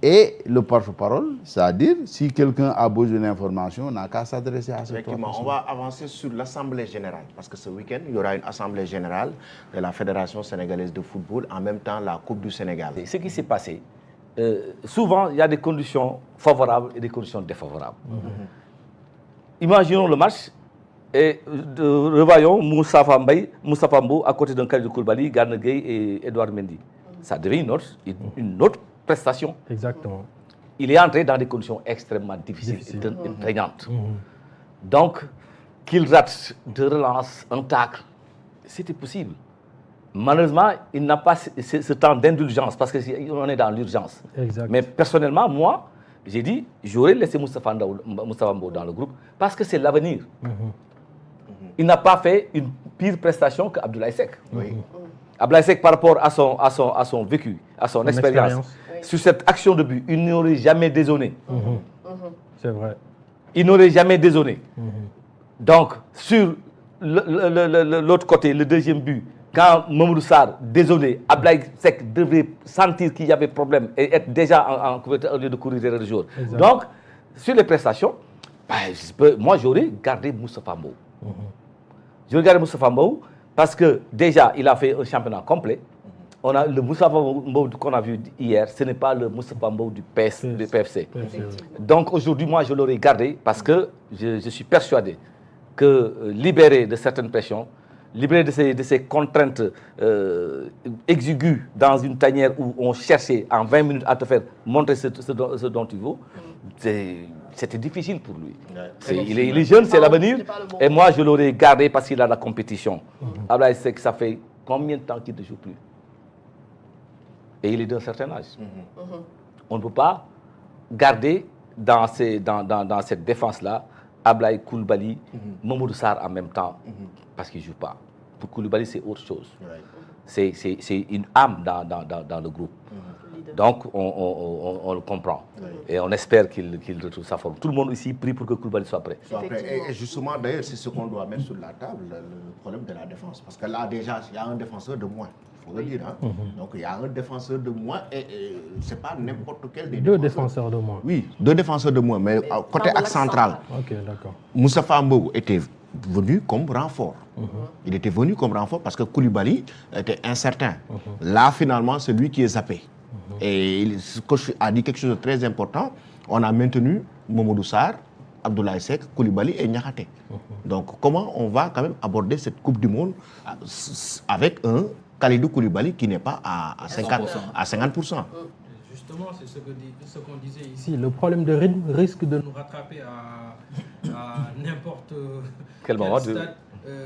et le porte-parole, c'est-à-dire si quelqu'un a besoin d'informations, on n'a qu'à s'adresser à cette personne. On va avancer sur l'Assemblée générale, parce que ce week-end, il y aura une Assemblée générale de la Fédération sénégalaise de football, en même temps la Coupe du Sénégal. Ce qui s'est passé, souvent, il y a des conditions favorables et des conditions défavorables. Imaginons le match et revoyons Moustapha Mbou à côté d'un Kalidou Koulibaly, Gana Gueye et Edouard Mendy. Ça devient une autre prestation. Exactement. Il est entré dans des conditions extrêmement difficiles et prégnantes. Donc, qu'il rate de relance, un tacle, c'était possible. Malheureusement, il n'a pas ce temps d'indulgence parce qu'on est dans l'urgence. Mais personnellement, moi, j'ai dit, j'aurais laissé Moustapha Mbou dans le groupe parce que c'est l'avenir. Il n'a pas fait une pire prestation qu'Abdoulaye Seck. Abdoulaye Seck, par rapport à son vécu, à son expérience, sur cette action de but, il n'aurait jamais désonné. C'est vrai. Il n'aurait jamais désonné. Donc, sur l'autre côté, le deuxième but, quand Mamadou Sarr désonné, Abdoulaye Seck devait sentir qu'il y avait problème et être déjà en couverture au lieu de courir derrière le jour. Donc, sur les prestations, moi j'aurais gardé Moustapha Mbou. J'aurais gardé Moustapha Mbou parce que déjà, il a fait un championnat complet. On a le Moustapha Mbou qu'on a vu hier, ce n'est pas le Moustapha Mbou du PFC. Donc aujourd'hui, moi, je l'aurais gardé parce que je suis persuadé que libéré de certaines pressions, libéré de ces contraintes exiguës dans une tanière où on cherchait en 20 minutes à te faire montrer ce dont tu vaux, c'était difficile pour lui. Il est jeune, c'est l'avenir. Et moi, je l'aurais gardé parce qu'il a la compétition. Abdoulaye Seck, ça fait combien de temps qu'il ne joue plus? Et il est d'un certain âge. On ne peut pas garder dans cette défense-là Ablaye Koulibaly, Mamadou Sarr en même temps, parce qu'il ne joue pas. Pour Koulibaly, c'est autre chose. C'est une âme dans le groupe. Donc, on le comprend. Et on espère qu'il retrouve sa forme. Tout le monde ici prie pour que Koulibaly soit prêt. Et justement, d'ailleurs, c'est ce qu'on doit mettre sur la table, le problème de la défense. Parce que là, déjà, il y a un défenseur de moins. Il faut le dire. Hein. Donc, il y a un défenseur de moins et ce n'est pas n'importe quel des deux défenseurs de moins. Oui, 2 défenseurs de moins, mais côté axe central. Ok, d'accord. Moustapha Mbou était venu comme renfort. Il était venu comme renfort parce que Koulibaly était incertain. Là, finalement, c'est lui qui est zappé. Et le coach a dit quelque chose de très important. On a maintenu Mamadou Sarr, Abdoulaye Seck, Koulibaly et Niakhaté. Donc, comment on va quand même aborder cette Coupe du Monde avec un Kalidou Koulibaly qui n'est pas à 50%. Justement, c'est ce qu'on disait ici. Le problème de rythme risque de nous rattraper à n'importe quel stade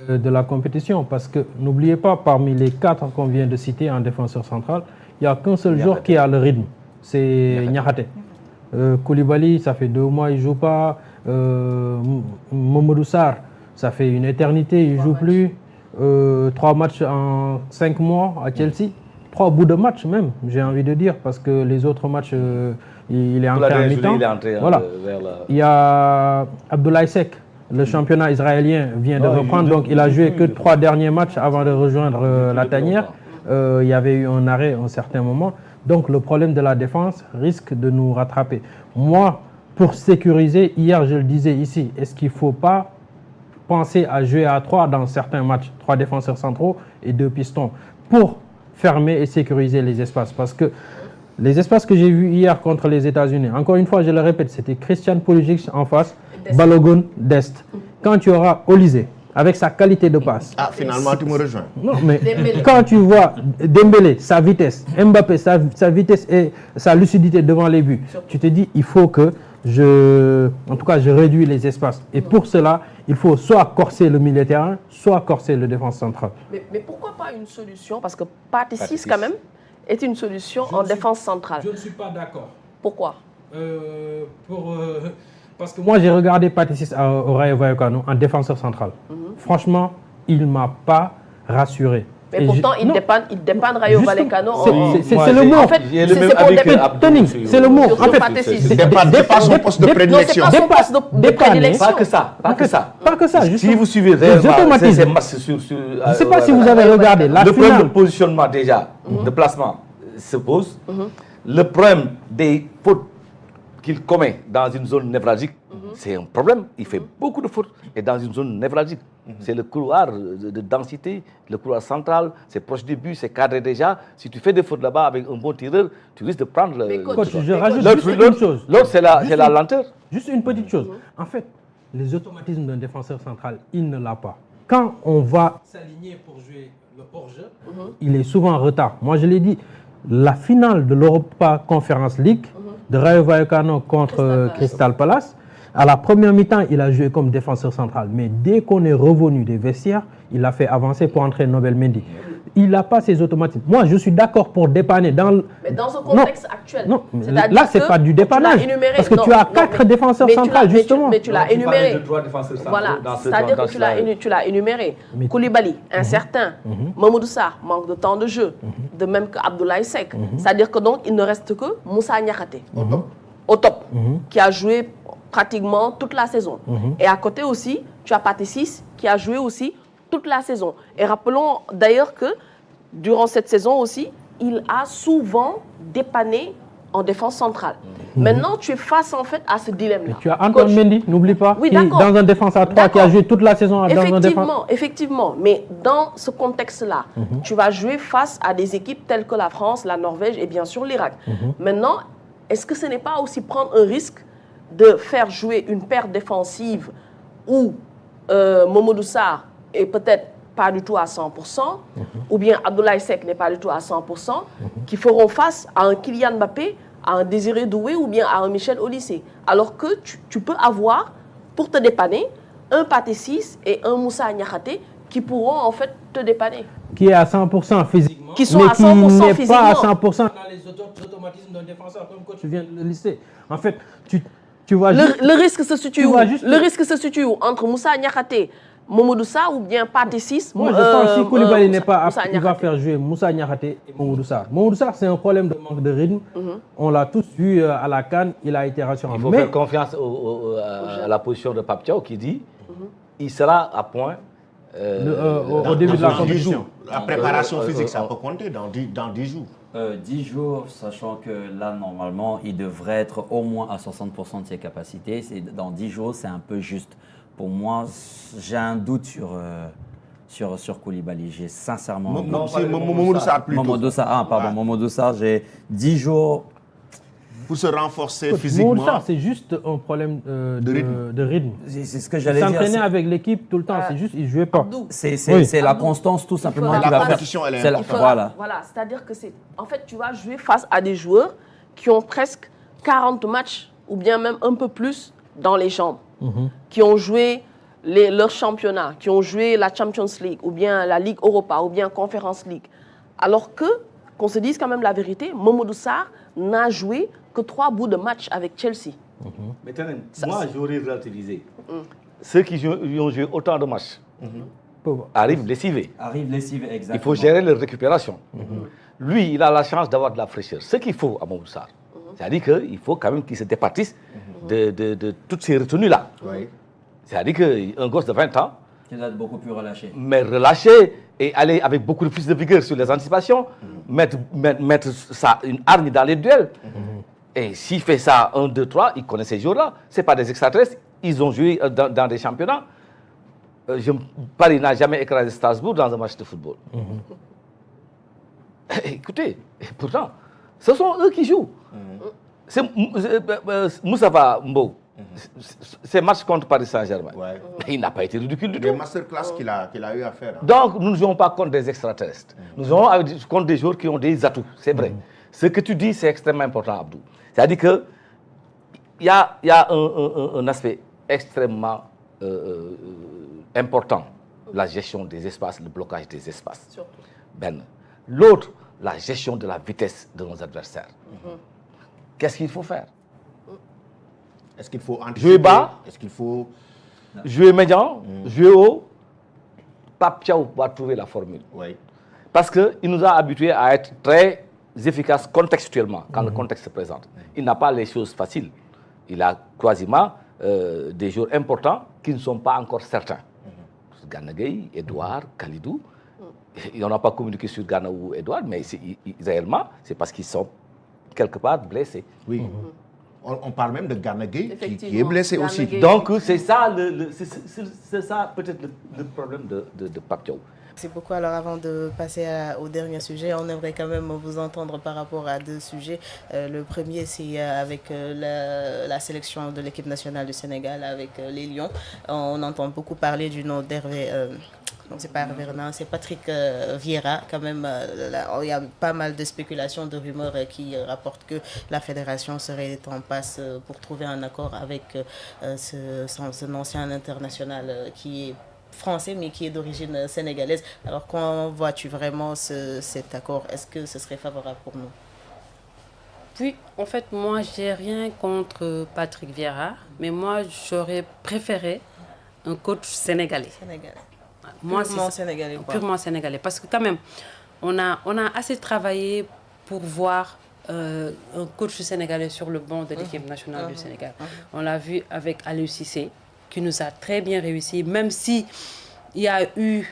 de la compétition. Parce que n'oubliez pas, parmi les 4 qu'on vient de citer en défenseur central, il n'y a qu'un seul joueur qui a le rythme. C'est Niakhaté. Koulibaly, ça fait 2 mois, il ne joue pas. Mamadou Sarr, ça fait une éternité, il ne joue plus. 3 matchs en 5 mois à Chelsea. 3 bouts de match même, j'ai envie de dire, parce que les autres matchs, il est entré en mi-temps. Voilà. Il y a Abdoulaye Seck, le championnat israélien vient de reprendre, donc il a joué que 3 derniers matchs avant de rejoindre la tanière. il y avait eu un arrêt à un certain moment. Donc le problème de la défense risque de nous rattraper. Moi, pour sécuriser, hier je le disais ici, est-ce qu'il ne faut pas penser à jouer à 3 dans certains matchs, 3 défenseurs centraux et 2 pistons, pour fermer et sécuriser les espaces? Parce que les espaces que j'ai vus hier contre les États-Unis, encore une fois, je le répète, c'était Christian Pulisic en face, Balogun, Dest. Quand tu auras Olysée, avec sa qualité de passe. Ah, finalement, tu me rejoins. Non, mais quand tu vois Dembélé, sa vitesse, Mbappé, sa vitesse et sa lucidité devant les buts, tu te dis, il faut que je réduis les espaces. Et pour cela, il faut soit corser le milieu de terrain, soit corser le défense central. Mais pourquoi pas une solution? Parce que Pathé Ciss, quand même, est une solution en défense centrale. Je ne suis pas d'accord. Pourquoi? Parce que moi, j'ai regardé Pathé Ciss au Rayo Vallecano en défenseur central. Franchement, il ne m'a pas rassuré. Mais pourtant, il dépend de Rayo Vallecano. C'est le mot. En fait, c'est le mot. En fait, dépasse son poste de prédilection. Pas que ça. Pas que ça. Si vous suivez réellement ces matchs sur... Je ne sais pas si vous avez regardé. Le problème de positionnement déjà, de placement, se pose. Le problème des fautes qu'il commet dans une zone névralgique, c'est un problème. Il fait beaucoup de fautes et dans une zone névralgique. C'est le couloir de densité, le couloir central, c'est proche du but, c'est cadré déjà. Si tu fais des fautes là-bas avec un bon tireur, tu risques de prendre le... Coach, je rajoute juste une chose. L'autre, c'est la lenteur. Juste une petite chose. En fait, les automatismes d'un défenseur central, il ne l'a pas. Quand on va s'aligner pour jouer le hors-jeu, il est souvent en retard. Moi, je l'ai dit, la finale de l'Europa Conference League de Rayo Vallecano contre Crystal Palace, à la première mi-temps, il a joué comme défenseur central. Mais dès qu'on est revenu des vestiaires, il a fait avancer pour entrer Nobel Mendy. Il n'a pas ses automatismes. Moi, je suis d'accord pour dépanner. Mais dans ce contexte actuel. Non, là, ce n'est pas du dépannage. Parce que tu as 4 défenseurs centrales, justement. Mais tu l'as énuméré. Voilà, c'est-à-dire que tu l'as énuméré. Koulibaly, incertain. Mamadou Sarr, manque de temps de jeu. De même qu'Abdoulaye Seck. C'est-à-dire que donc, il ne reste que Moussa Niakhaté. Au top. Qui a joué pratiquement toute la saison. Et à côté aussi, tu as Pathé Ciss qui a joué aussi toute la saison. Et rappelons d'ailleurs que durant cette saison aussi, il a souvent dépanné en défense centrale. Maintenant, tu es face en fait à ce dilemme-là. Tu as Antoine Mendy, n'oublie pas, oui, qui, dans un défense à 3 qui a joué toute la saison dans un défense. Effectivement, mais dans ce contexte-là, tu vas jouer face à des équipes telles que la France, la Norvège et bien sûr l'Irak. Maintenant, est-ce que ce n'est pas aussi prendre un risque de faire jouer une paire défensive où Mamadou Sarr est peut-être pas du tout à 100%, ou bien Abdoulaye Seck n'est pas du tout à 100%, qui feront face à un Kylian Mbappé, à un Désiré Doué ou bien à un Michel Olysée. Alors que tu peux avoir, pour te dépanner, un Pathé Ciss et un Moussa Niakhaté qui pourront en fait te dépanner. Qui est à 100% physiquement, qui sont mais à 100% qui n'est pas à 100% dans les automatismes d'un défenseur, comme coach vient de le lister. En fait, tu vois le risque se situe où? Le risque se situe où? Entre Moussa Niakhaté, Mamadou Sarr ou bien Pathé Ciss? Moi, je pense que si Koulibaly n'est pas apte, il va faire jouer Moussa Niakhaté et Mamadou Sarr. Mamadou Sarr, c'est un problème de manque de rythme. On l'a tous vu à la CAN, il a été rassurant. Il faut faire confiance à la position de Pape Thiaw qui dit il sera à point au début de la compétition. La préparation physique, ça peut compter dans 10 jours. 10 jours, sachant que là, normalement, il devrait être au moins à 60% de ses capacités. Dans 10 jours, c'est un peu juste. Pour moi, j'ai un doute sur Koulibaly. J'ai sincèrement... Mamadou Sarr plutôt. Mamadou Sarr, j'ai 10 jours... Pour se renforcer physiquement. Mamadou Sarr, c'est juste un problème de rythme. C'est ce que j'allais dire. S'entraîner avec l'équipe tout le temps, c'est juste, il ne jouait pas. C'est la constance tout simplement qui va compétition, faire. Elle est importante. Voilà, c'est-à-dire que en fait, tu vas jouer face à des joueurs qui ont presque 40 matchs ou bien même un peu plus dans les jambes, qui ont joué leur championnat, qui ont joué la Champions League ou bien la Ligue Europa ou bien Conference League. Alors qu'on se dise quand même la vérité, Mamadou Sarr n'a joué que 3 bouts de match avec Chelsea. Maintenant, moi, j'aurais relativisé. Ceux qui ont joué autant de matchs arrivent lessivés. Exactement. Il faut gérer leur récupération. Lui, il a la chance d'avoir de la fraîcheur. Ce qu'il faut à Mamadou Sarr, c'est-à-dire qu'il faut quand même qu'il se départisse de toutes ces retenues-là. C'est-à-dire qu'un gosse de 20 ans... Il doit être beaucoup plus relâché. Mais relâché, et aller avec beaucoup de plus de vigueur sur les anticipations, mettre ça, une hargne dans les duels. Et s'il fait ça 1, 2, 3, il connaît ces jours-là. Ce n'est pas des extraterrestres, ils ont joué dans des championnats. Paris n'a jamais écrasé Strasbourg dans un match de football. Écoutez, pourtant, ce sont eux qui jouent. C'est Moustapha Mbow. Ces matchs contre Paris Saint-Germain, il n'a pas été ridicule du tout. Des masterclass qu'il a eu à faire. Donc, nous ne jouons pas contre des extraterrestres. Nous jouons contre des joueurs qui ont des atouts, c'est vrai. Ce que tu dis, c'est extrêmement important, Abdou. C'est-à-dire qu'il y a un aspect extrêmement important, la gestion des espaces, le blocage des espaces. Ben. L'autre, la gestion de la vitesse de nos adversaires. Qu'est-ce qu'il faut faire? Est-ce qu'il faut anticiper? Jouer bas? Est-ce qu'il faut jouer médian? Jouer haut? Pape Thiaw va trouver la formule. Parce qu'il nous a habitués à être très efficaces contextuellement, quand le contexte se présente. Il n'a pas les choses faciles. Il a quasiment des joueurs importants qui ne sont pas encore certains. Gana Gueye, Edouard, Kalidou. On n'a pas communiqué sur Gana ou Edouard, mais réellement, c'est parce qu'ils sont quelque part blessés. Oui. On parle même de Gana Gueye qui est blessé aussi. Donc, c'est ça, c'est ça peut-être le problème de Pape Thiaw. C'est pourquoi, alors, avant de passer au dernier sujet, on aimerait quand même vous entendre par rapport à 2 sujets. Le premier, c'est avec la sélection de l'équipe nationale du Sénégal avec les Lions. On entend beaucoup parler du nom d'Hervé. Non, c'est pas Hervé Renard, c'est Patrick Vieira. Quand même, il y a pas mal de spéculations, de rumeurs qui rapportent que la fédération serait en passe pour trouver un accord avec son ancien international qui est français mais qui est d'origine sénégalaise. Alors, quand vois-tu vraiment cet accord? Est-ce que ce serait favorable pour nous? Oui, en fait, moi, j'ai rien contre Patrick Vieira, mais moi, j'aurais préféré un coach sénégalais. Moi, purement sénégalais. Purement sénégalais. Parce que quand même, on a assez travaillé pour voir un coach sénégalais sur le banc de l'équipe nationale du Sénégal. On l'a vu avec Aliou Cissé, qui nous a très bien réussi, même si il y a eu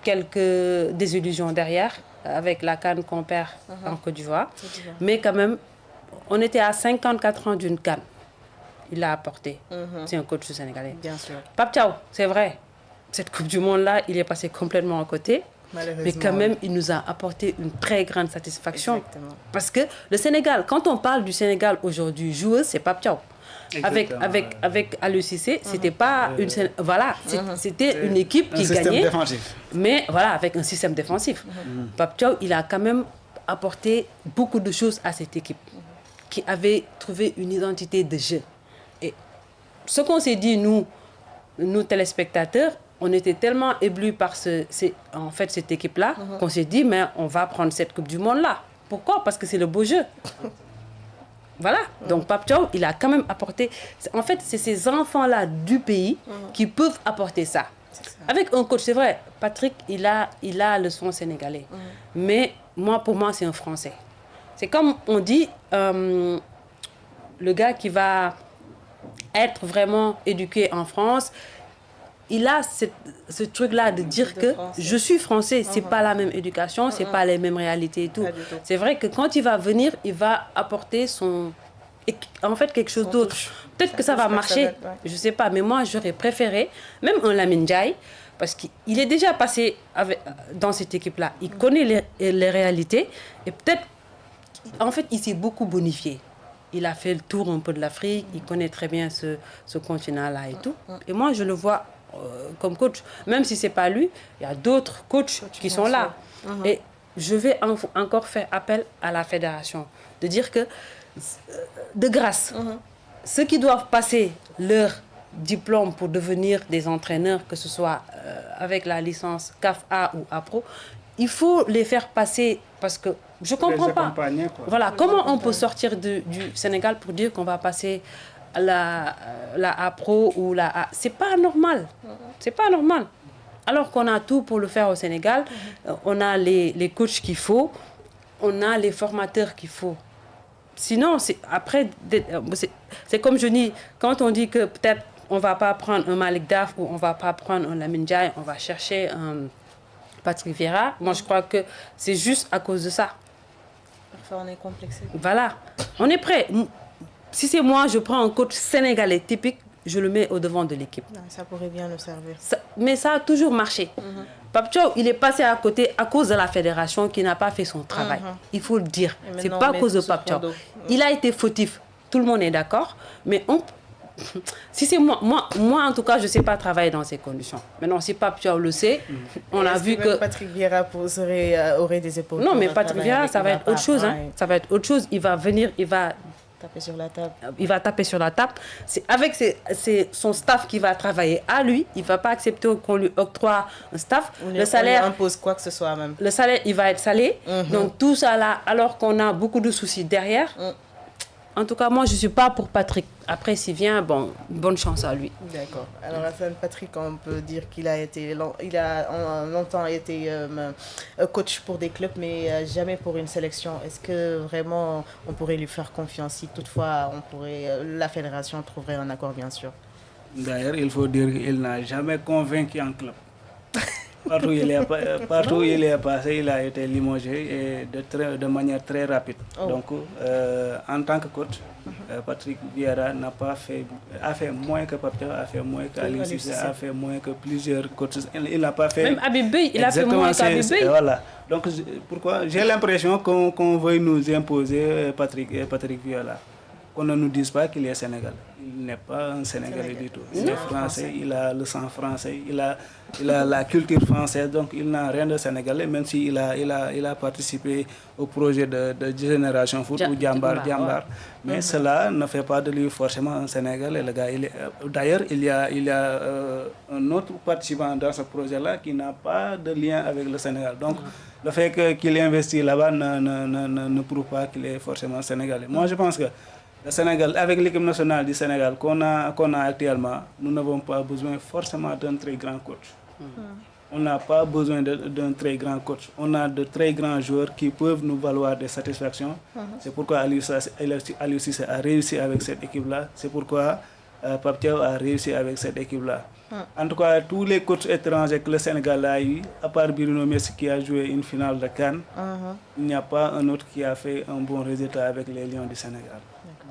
quelques désillusions derrière, avec la CAN qu'on perd en Côte d'Ivoire. Mais quand même, on était à 54 ans d'une CAN. Il l'a apporté. C'est un coach sénégalais. Bien sûr. Pape Thiaw, c'est vrai. Cette Coupe du Monde-là, il est passé complètement à côté. Mais quand même, il nous a apporté une très grande satisfaction. Exactement. Parce que le Sénégal, quand on parle du Sénégal aujourd'hui, joueuse, c'est Pape Thiaw. Avec Aliou Cissé, c'était pas une... Voilà, c'était une équipe qui gagnait. Défensif. Mais voilà, avec un système défensif. Pape Thiaw, il a quand même apporté beaucoup de choses à cette équipe qui avait trouvé une identité de jeu. Et ce qu'on s'est dit, nous téléspectateurs, on était tellement éblouis par cette équipe-là qu'on s'est dit, mais on va prendre cette Coupe du Monde-là. Pourquoi? Parce que c'est le beau jeu. Voilà. Donc, Pape Thiaw, il a quand même apporté... En fait, c'est ces enfants-là du pays qui peuvent apporter ça. Avec un coach, c'est vrai, Patrick, il a le son sénégalais. Mais pour moi, c'est un Français. C'est comme on dit, le gars qui va être vraiment éduqué en France, il a ce truc-là de dire que je suis français, c'est pas la même éducation, c'est pas les mêmes réalités et tout. C'est vrai que quand il va venir, il va apporter quelque chose d'autre. Peut-être que ça va marcher, je sais pas, mais moi j'aurais préféré, même un Lamine Ndiaye, parce qu'il est déjà passé dans cette équipe-là, il connaît les réalités, et peut-être, en fait, il s'est beaucoup bonifié. Il a fait le tour un peu de l'Afrique, il connaît très bien ce continent-là et tout. Et moi, je le vois comme coach. Même si ce n'est pas lui, il y a d'autres coachs qui sont là. Et je vais encore faire appel à la fédération. De dire que, de grâce, ceux qui doivent passer leur diplôme pour devenir des entraîneurs, que ce soit avec la licence CAF A ou APRO, il faut les faire passer parce que je ne comprends pas. Voilà, comment on peut sortir du Sénégal pour dire qu'on va passer la APRO ou la A. C'est pas normal. C'est pas normal. Alors qu'on a tout pour le faire au Sénégal, on a les coachs qu'il faut, on a les formateurs qu'il faut. Sinon, après, c'est comme je dis, quand on dit que peut-être on ne va pas prendre un Malick Daf ou on ne va pas prendre un Lamine Ndiaye, on va chercher Patrick Vieira, moi je crois que c'est juste à cause de ça. Parfois on est complexé. Voilà, on est prêt. Si c'est moi, je prends un coach sénégalais typique, je le mets au devant de l'équipe. Ça pourrait bien le servir. Mais ça a toujours marché. Pape Thiaw, il est passé à côté à cause de la fédération qui n'a pas fait son travail. Il faut le dire. C'est pas à cause de Pape Thiaw. Il a été fautif. Tout le monde est d'accord. Mais si c'est moi en tout cas, je ne sais pas travailler dans ces conditions. Maintenant, si Pape Thiaw le sait, on a vu que... Patrick Vieira aurait des épaules. Non, mais Patrick Vieira, ça va être autre chose. Ça va être autre chose. Il va venir, il va... taper sur la table. Il va taper sur la table. C'est avec son staff qui va travailler à lui. Il ne va pas accepter qu'on lui octroie un staff. Le salaire impose quoi que ce soit même. Le salaire, il va être salé. Donc tout ça là, alors qu'on a beaucoup de soucis derrière. En tout cas, moi, je ne suis pas pour Patrick. Après, s'il vient, bon, bonne chance à lui. D'accord. Alors, Hassan, Patrick, on peut dire qu'il a longtemps été coach pour des clubs, mais jamais pour une sélection. Est-ce que vraiment on pourrait lui faire confiance si toutefois la fédération trouverait un accord, bien sûr? D'ailleurs, il faut dire qu'il n'a jamais convaincu un club. Partout où il est passé, il a été limogé et de manière très rapide. Donc, en tant que coach, Patrick Vieira a fait moins que Pape Thiaw, a fait moins qu'Aliou Cissé, a fait moins que plusieurs coachs. Il n'a pas fait... Même Habib Beye, il a fait moins qu'Habib Beye. Voilà. Donc, pourquoi j'ai l'impression qu'on veuille nous imposer Patrick Vieira. Qu'on ne nous dise pas qu'il est sénégalais. Il n'est pas un Sénégalais du tout. Il est français, il a le sang français, il a la culture française, donc il n'a rien de sénégalais, même s'il a participé au projet de Génération Foot ou Djambar. Mais cela ne fait pas de lui forcément un Sénégalais. Le gars, d'ailleurs, il y a un autre participant dans ce projet-là qui n'a pas de lien avec le Sénégal. Donc, le fait qu'il investit là-bas ne prouve pas qu'il est forcément sénégalais. Moi, je pense que le Sénégal, avec l'équipe nationale du Sénégal qu'on a actuellement, nous n'avons pas besoin forcément d'un très grand coach. On n'a pas besoin d'un très grand coach. On a de très grands joueurs qui peuvent nous valoir des satisfactions. C'est pourquoi Aliou Cissé a réussi avec cette équipe-là. C'est pourquoi Pape Thiaw a réussi avec cette équipe-là. En tout cas, tous les coachs étrangers que le Sénégal a eu, à part Bruno Metsu qui a joué une finale de Cannes, il n'y a pas un autre qui a fait un bon résultat avec les Lions du Sénégal.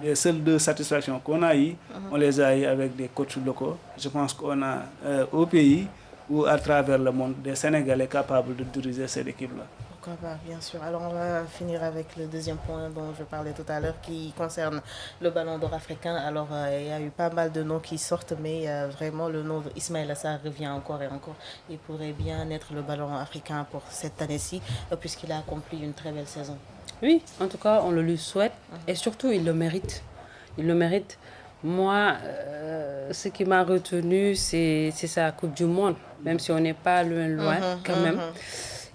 Les seules deux satisfactions qu'on a eues, on les a eues avec des coachs locaux. Je pense qu'on a au pays ou à travers le monde des Sénégalais capables de diriger cette équipe-là. Pourquoi pas, bien sûr. Alors on va finir avec le deuxième point dont je parlais tout à l'heure qui concerne le Ballon d'Or africain. Alors il y a eu pas mal de noms qui sortent, mais vraiment le nom d'Ismaïla Sarr revient encore et encore. Il pourrait bien être le Ballon africain pour cette année-ci, puisqu'il a accompli une très belle saison. Oui, en tout cas, on le lui souhaite et surtout, il le mérite. Il le mérite. Moi, ce qui m'a retenu, c'est sa Coupe du Monde, même si on n'est pas loin quand même.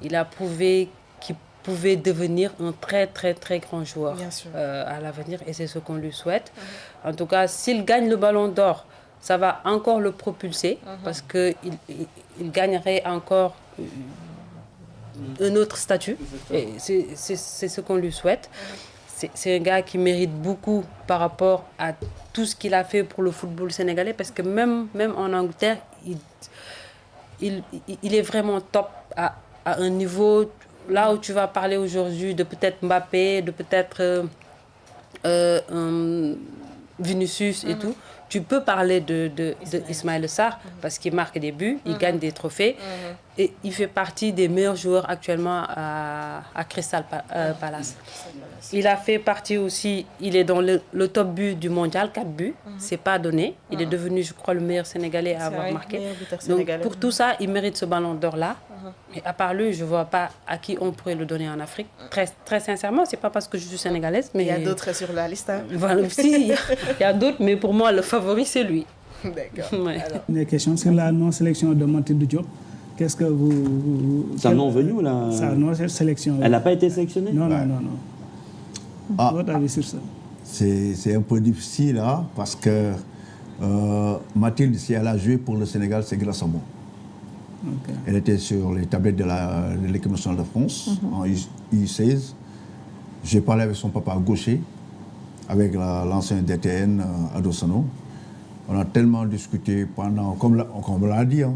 Il a prouvé qu'il pouvait devenir un très, très, très grand joueur à l'avenir et c'est ce qu'on lui souhaite. En tout cas, s'il gagne le Ballon d'Or, ça va encore le propulser parce qu'il gagnerait encore un autre statut. Et c'est ce qu'on lui souhaite. C'est un gars qui mérite beaucoup par rapport à tout ce qu'il a fait pour le football sénégalais parce que même en Angleterre, il est vraiment top à un niveau là où tu vas parler aujourd'hui de peut-être Mbappé, de peut-être Vinicius et tout. Tu peux parler de Ismaïla Sarr parce qu'il marque des buts, il gagne des trophées et il fait partie des meilleurs joueurs actuellement à Crystal Palace. Il a fait partie aussi, il est dans le top but du mondial, 4 buts, c'est pas donné. Il est devenu, je crois, le meilleur Sénégalais à avoir marqué. Donc pour tout ça, il mérite ce ballon d'or-là. Et à part lui, je ne vois pas à qui on pourrait le donner en Afrique. Très, très sincèrement, ce n'est pas parce que je suis sénégalaise. Mais il y a d'autres sur la liste. Hein. Voilà, si, il y a d'autres, mais pour moi, le favori, c'est lui. D'accord. Ouais. Une question sur la non-sélection de Mathilde Diop. Qu'est-ce que vous... Sa non-venue, là Sa non-sélection. Elle n'a pas été sélectionnée? Non. Votre avis sur ça? C'est un peu difficile, hein, parce que Mathilde, si elle a joué pour le Sénégal, c'est grâce à moi. Okay. Elle était sur les tablettes de l'équipe nationale de France en U16. J'ai parlé avec son papa gaucher, avec l'ancien DTN Adosano. On a tellement discuté pendant, comme on l'a dit, hein.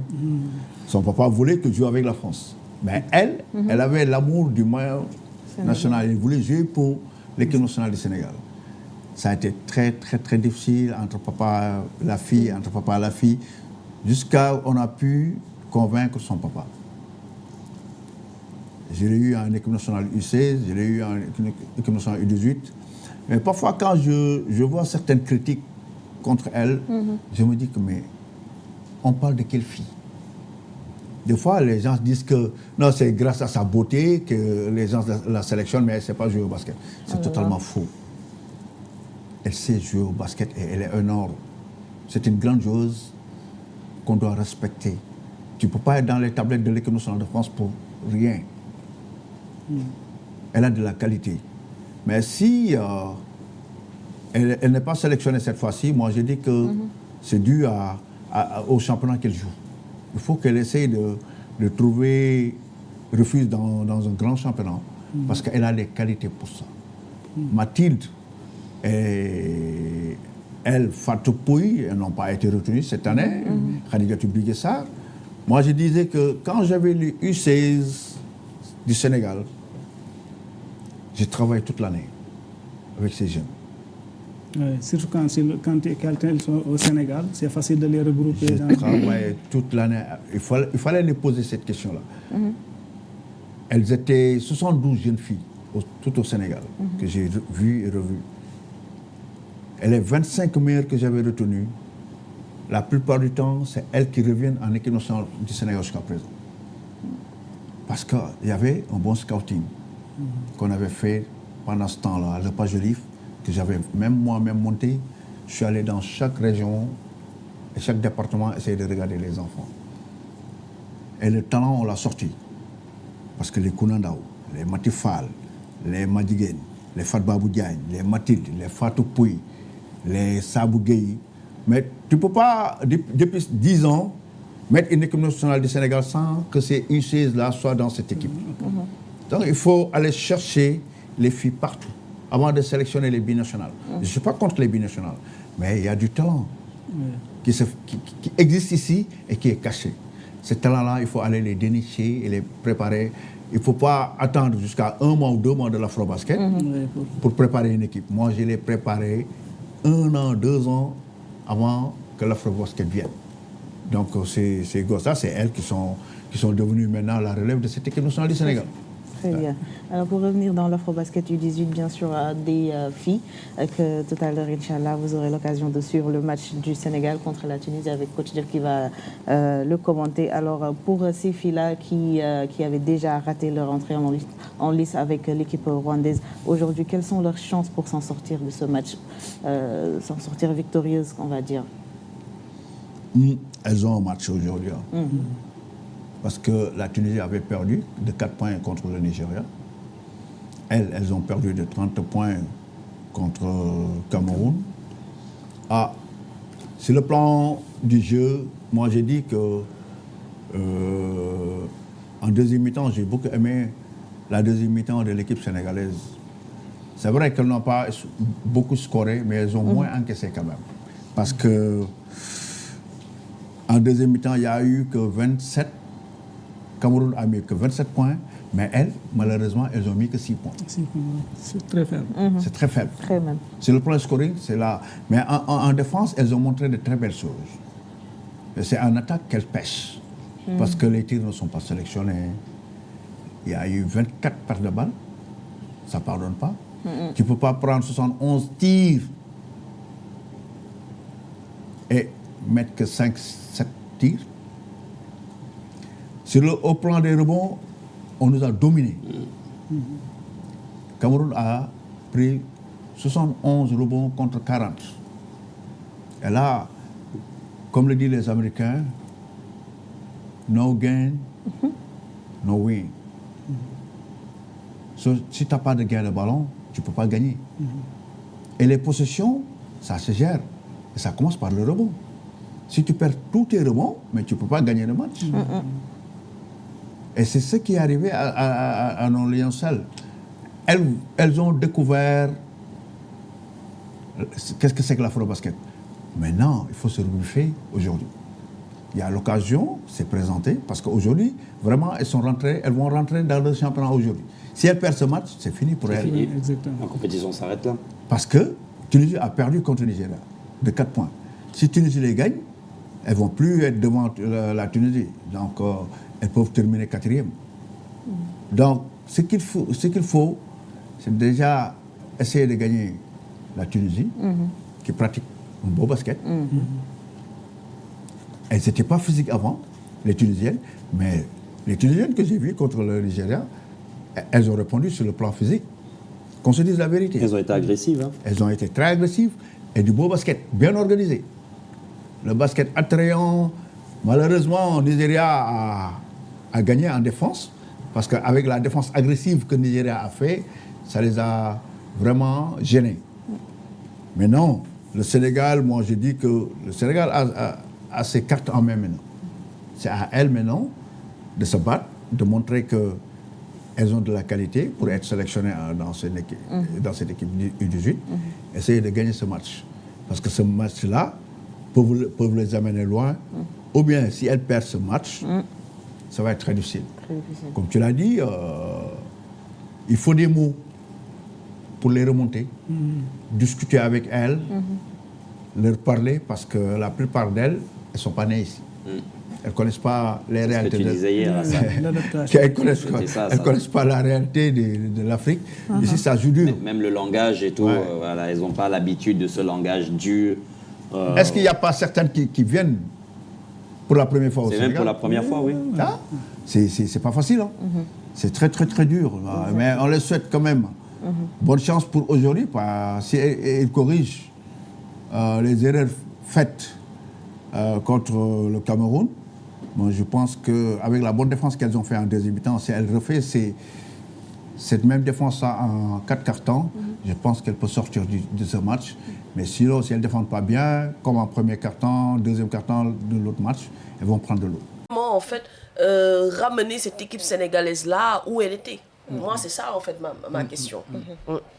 Son papa voulait que je joue avec la France. Mais elle, elle avait l'amour du maillot national. Elle voulait jouer pour l'équipe nationale du Sénégal. Ça a été très, très, très difficile entre papa et la fille, jusqu'à on a pu convaincre son papa. Je l'ai eu en équipe nationale U16, je l'ai eu en équipe nationale U18. Mais parfois, quand je vois certaines critiques contre elle, je me dis que, mais on parle de quelle fille? Des fois, les gens disent que non, c'est grâce à sa beauté que les gens la sélectionnent, mais elle ne sait pas jouer au basket. C'est totalement faux. Elle sait jouer au basket et elle est un or. C'est une grande chose qu'on doit respecter. Tu ne peux pas être dans les tablettes de l'équipe nationale de France pour rien. Elle a de la qualité. Mais si elle n'est pas sélectionnée cette fois-ci, moi je dis que c'est dû au championnat qu'elle joue. Il faut qu'elle essaye de trouver refuge dans un grand championnat parce qu'elle a les qualités pour ça. Mathilde et elle, Fatou Pouy, elles n'ont pas été retenues cette année. Khadijatou Biguessar. Moi je disais que quand j'avais le U16 du Sénégal, j'ai travaillé toute l'année avec ces jeunes. Surtout quand ils sont au Sénégal, c'est facile de les regrouper. J'ai travaillé toute l'année. Il fallait les poser cette question-là. Elles étaient 72 jeunes filles, tout au Sénégal, que j'ai vues et revues. Et les 25 meilleures que j'avais retenues, la plupart du temps, c'est elles qui reviennent en équipe nationale du Sénégal jusqu'à présent. Parce qu'il y avait un bon scouting qu'on avait fait pendant ce temps-là, le Page Livre, que j'avais même moi-même monté. Je suis allé dans chaque région et chaque département essayer de regarder les enfants. Et le talent, on l'a sorti. Parce que les Kounandao, les Matifal, les Madigen, les Fatbabou Diagne, les Mathilde, les Fatou Pouy, les Sabou Gueye. Mais tu ne peux pas, depuis 10 ans, mettre une équipe nationale du Sénégal sans que ces U16-là soient dans cette équipe. Donc il faut aller chercher les filles partout avant de sélectionner les binationales. Je ne suis pas contre les binationales, mais il y a du talent qui existe ici et qui est caché. Ces talents-là, il faut aller les dénicher et les préparer. Il ne faut pas attendre jusqu'à 1 mois ou 2 mois de l'Afro-Basket pour préparer une équipe. Moi, je l'ai préparé 1 an, 2 ans avant que l'Afro-Basket vienne. Donc ces gosses-là, c'est elles qui sont devenues maintenant la relève de cette équipe nationale du Sénégal. Très bien. Alors pour revenir dans l'Afro-Basket U18, bien sûr, des filles, que tout à l'heure, Inch'Allah, vous aurez l'occasion de suivre le match du Sénégal contre la Tunisie avec Coach Dir qui va le commenter. Alors pour ces filles-là qui avaient déjà raté leur entrée en lice avec l'équipe rwandaise, aujourd'hui, quelles sont leurs chances pour s'en sortir de ce match, s'en sortir victorieuses, on va dire? Elles ont un match aujourd'hui. Parce que la Tunisie avait perdu de 4 points contre le Nigeria. Elles ont perdu de 30 points contre Cameroun. Sur le plan du jeu, moi j'ai dit que en deuxième mi-temps, j'ai beaucoup aimé la deuxième mi-temps de l'équipe sénégalaise. C'est vrai qu'elles n'ont pas beaucoup scoré, mais elles ont moins encaissé quand même. Parce que en deuxième mi-temps, il n'y a eu que 27. Cameroun a mis que 27 points, mais elles, malheureusement, elles ont mis que 6 points. C'est très faible. C'est très faible. Très même. Sur le plan scoring, c'est là. Mais en défense, elles ont montré de très belles choses. Et c'est en attaque qu'elles pêchent. Parce que les tirs ne sont pas sélectionnés. Il y a eu 24 pertes de balles. Ça ne pardonne pas. Tu ne peux pas prendre 71 tirs et mettre que 5-7 tirs. Au plan des rebonds, on nous a dominés. Cameroun a pris 71 rebonds contre 40. Et là, comme le disent les Américains, no gain, no win. Si tu n'as pas de gain de ballon, tu ne peux pas gagner. Et les possessions, ça se gère. Et ça commence par le rebond. Si tu perds tous tes rebonds, mais tu ne peux pas gagner le match. Et c'est ce qui est arrivé à nos lioncelles. Elles ont découvert qu'est-ce que c'est que l'Afro-Basket. Maintenant, il faut se rebuffer aujourd'hui. il y a l'occasion, c'est présenté, parce qu'aujourd'hui, vraiment, elles vont rentrer dans le championnat aujourd'hui. Si elles perdent ce match, c'est fini pour elles. Fini. La compétition s'arrête là. Parce que Tunisie a perdu contre le Nigeria de 4 points. Si Tunisie les gagne, elles ne vont plus être devant la Tunisie. Donc, elles peuvent terminer 4e. Donc, ce qu'il faut, c'est déjà essayer de gagner la Tunisie, qui pratique un beau basket. Elles n'étaient pas physiques avant, les Tunisiennes, mais les Tunisiennes que j'ai vues contre le Nigeria, elles ont répondu sur le plan physique. Qu'on se dise la vérité. Elles ont été agressives. Hein. Elles ont été très agressives et du beau basket, bien organisé. Le basket attrayant, malheureusement, le Nigeria a gagné en défense, parce qu'avec la défense agressive que le Nigeria a fait, ça les a vraiment gênés. Mais non, le Sénégal, moi je dis que le Sénégal a ses cartes en main maintenant. C'est à elles maintenant de se battre, de montrer qu'elles ont de la qualité pour être sélectionnées dans cette équipe U18, essayer de gagner ce match. Parce que ce match-là peuvent les amener loin. Ou bien, si elles perdent ce match, ça va être très difficile. Comme tu l'as dit, il faut des mots pour les remonter, discuter avec elles, leur parler, parce que la plupart d'elles, elles ne sont pas nées ici. Elles ne connaissent pas les réalités. Ce que tu disais hier, elles ne connaissent pas la réalité de l'Afrique. Ici, ça joue dur. Même le langage et tout, voilà, elles n'ont pas l'habitude de ce langage dur. Est-ce qu'il n'y a pas certaines qui viennent pour la première fois au Sénégal? C'est même pour la première fois, oui. Ah, c'est pas facile. Hein? C'est très, très, très dur. Mais on les souhaite quand même. Bonne chance pour aujourd'hui. Si ils corrigent les erreurs faites contre le Cameroun, bon, je pense qu'avec la bonne défense qu'elles ont fait en deuxième mi-temps, si elles refait cette même défense en 4 cartons, je pense qu'elles peuvent sortir de ce match. Mais sinon, si elles ne défendent pas bien, comme en premier carton, deuxième carton de l'autre match, elles vont prendre de l'eau. Comment, en fait, ramener cette équipe sénégalaise-là où elle était? Moi, c'est ça, en fait, ma question.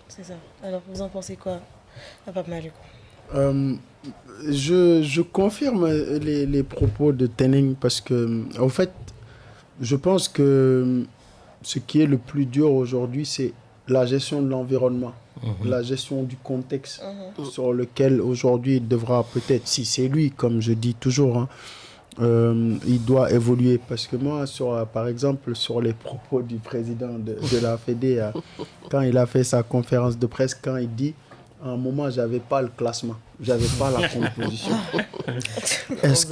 C'est ça. Alors, vous en pensez quoi, Pape Malick? Je confirme les propos de Tening parce que, en fait, je pense que ce qui est le plus dur aujourd'hui, c'est la gestion de l'environnement, la gestion du contexte sur lequel aujourd'hui il devra peut-être, si c'est lui, comme je dis toujours, hein, il doit évoluer. Parce que moi, par exemple, sur les propos du président de la Fédé, quand il a fait sa conférence de presse, quand il dit à un moment, j'avais pas le classement, j'avais pas la composition. Est-ce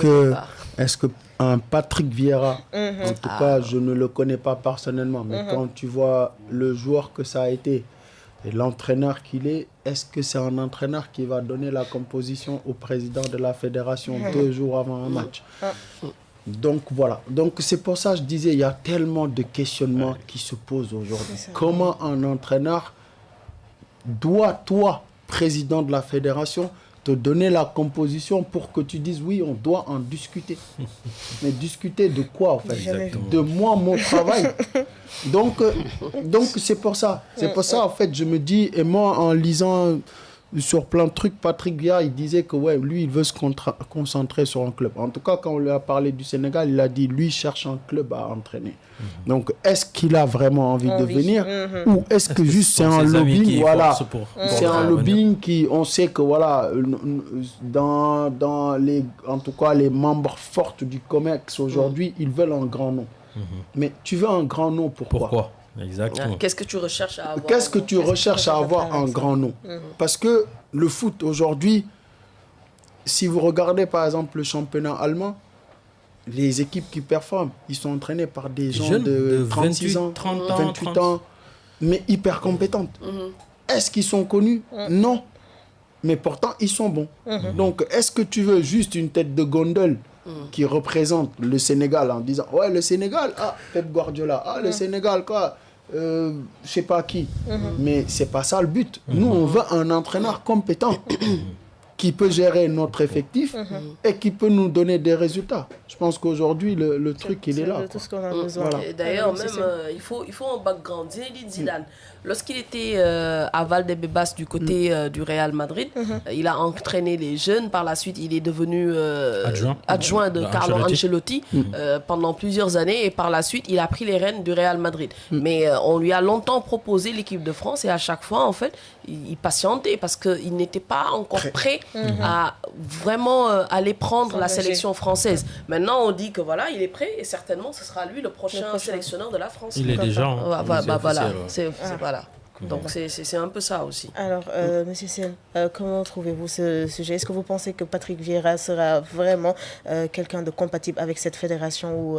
que un Patrick Vieira, en tout cas, je ne le connais pas personnellement, mais quand tu vois le joueur que ça a été et l'entraîneur qu'il est-ce que c'est un entraîneur qui va donner la composition au président de la fédération 2 jours avant un match? Donc voilà. Donc c'est pour ça que je disais, il y a tellement de questionnements qui se posent aujourd'hui. Comment un entraîneur doit, toi, président de la fédération, te donner la composition pour que tu dises oui, on doit en discuter. Mais discuter de quoi, en fait? Exactement. De moi, mon travail. Donc c'est pour ça. C'est pour ça, en fait, je me dis, et moi, en lisant sur plein de trucs, Patrick Vieira, il disait que ouais, lui, il veut se concentrer sur un club. En tout cas, quand on lui a parlé du Sénégal, il a dit, lui, cherche un club à entraîner. Donc, est-ce qu'il a vraiment envie de venir ou est-ce que juste c'est un lobbying, voilà, c'est un lobbying qui, on sait que voilà, dans les, en tout cas les membres forts du COMEX aujourd'hui, ils veulent un grand nom. Mais tu veux un grand nom, pourquoi? Exactement. Qu'est-ce que tu recherches à avoir? Qu'est-ce que tu recherches à avoir un grand nom? Parce que le foot aujourd'hui, si vous regardez par exemple le championnat allemand, les équipes qui performent, ils sont entraînés par des gens de 36 ans, 28 ans, mais hyper compétentes. Est-ce qu'ils sont connus? Non. Mais pourtant, ils sont bons. Donc, est-ce que tu veux juste une tête de gondole qui représente le Sénégal en disant « Ouais, le Sénégal, Pep Guardiola, le Sénégal, quoi, je sais pas qui. Mais c'est pas ça le but. Nous, on veut un entraîneur compétent qui peut gérer notre effectif et qui peut nous donner des résultats. Je pense qu'aujourd'hui, le truc, il est là. Tout ce qu'on a besoin. Et d'ailleurs, même, il faut un background. Zinedine Zidane, lorsqu'il était à Valdebebas du côté du Real Madrid, il a entraîné les jeunes. Par la suite, il est devenu adjoint de Carlo Ancelotti pendant plusieurs années. Et par la suite, il a pris les rênes du Real Madrid. Mais on lui a longtemps proposé l'équipe de France. Et à chaque fois, en fait, il patientait parce qu'il n'était pas encore prêt à vraiment aller prendre la sélection française. Maintenant, on dit que voilà, il est prêt et certainement ce sera lui le prochain sélectionneur de la France. Il est déjà. Voilà, voilà. Donc c'est un peu ça aussi. Alors, Monsieur Sen, comment trouvez-vous ce sujet? Est-ce que vous pensez que Patrick Vieira sera vraiment quelqu'un de compatible avec cette fédération ou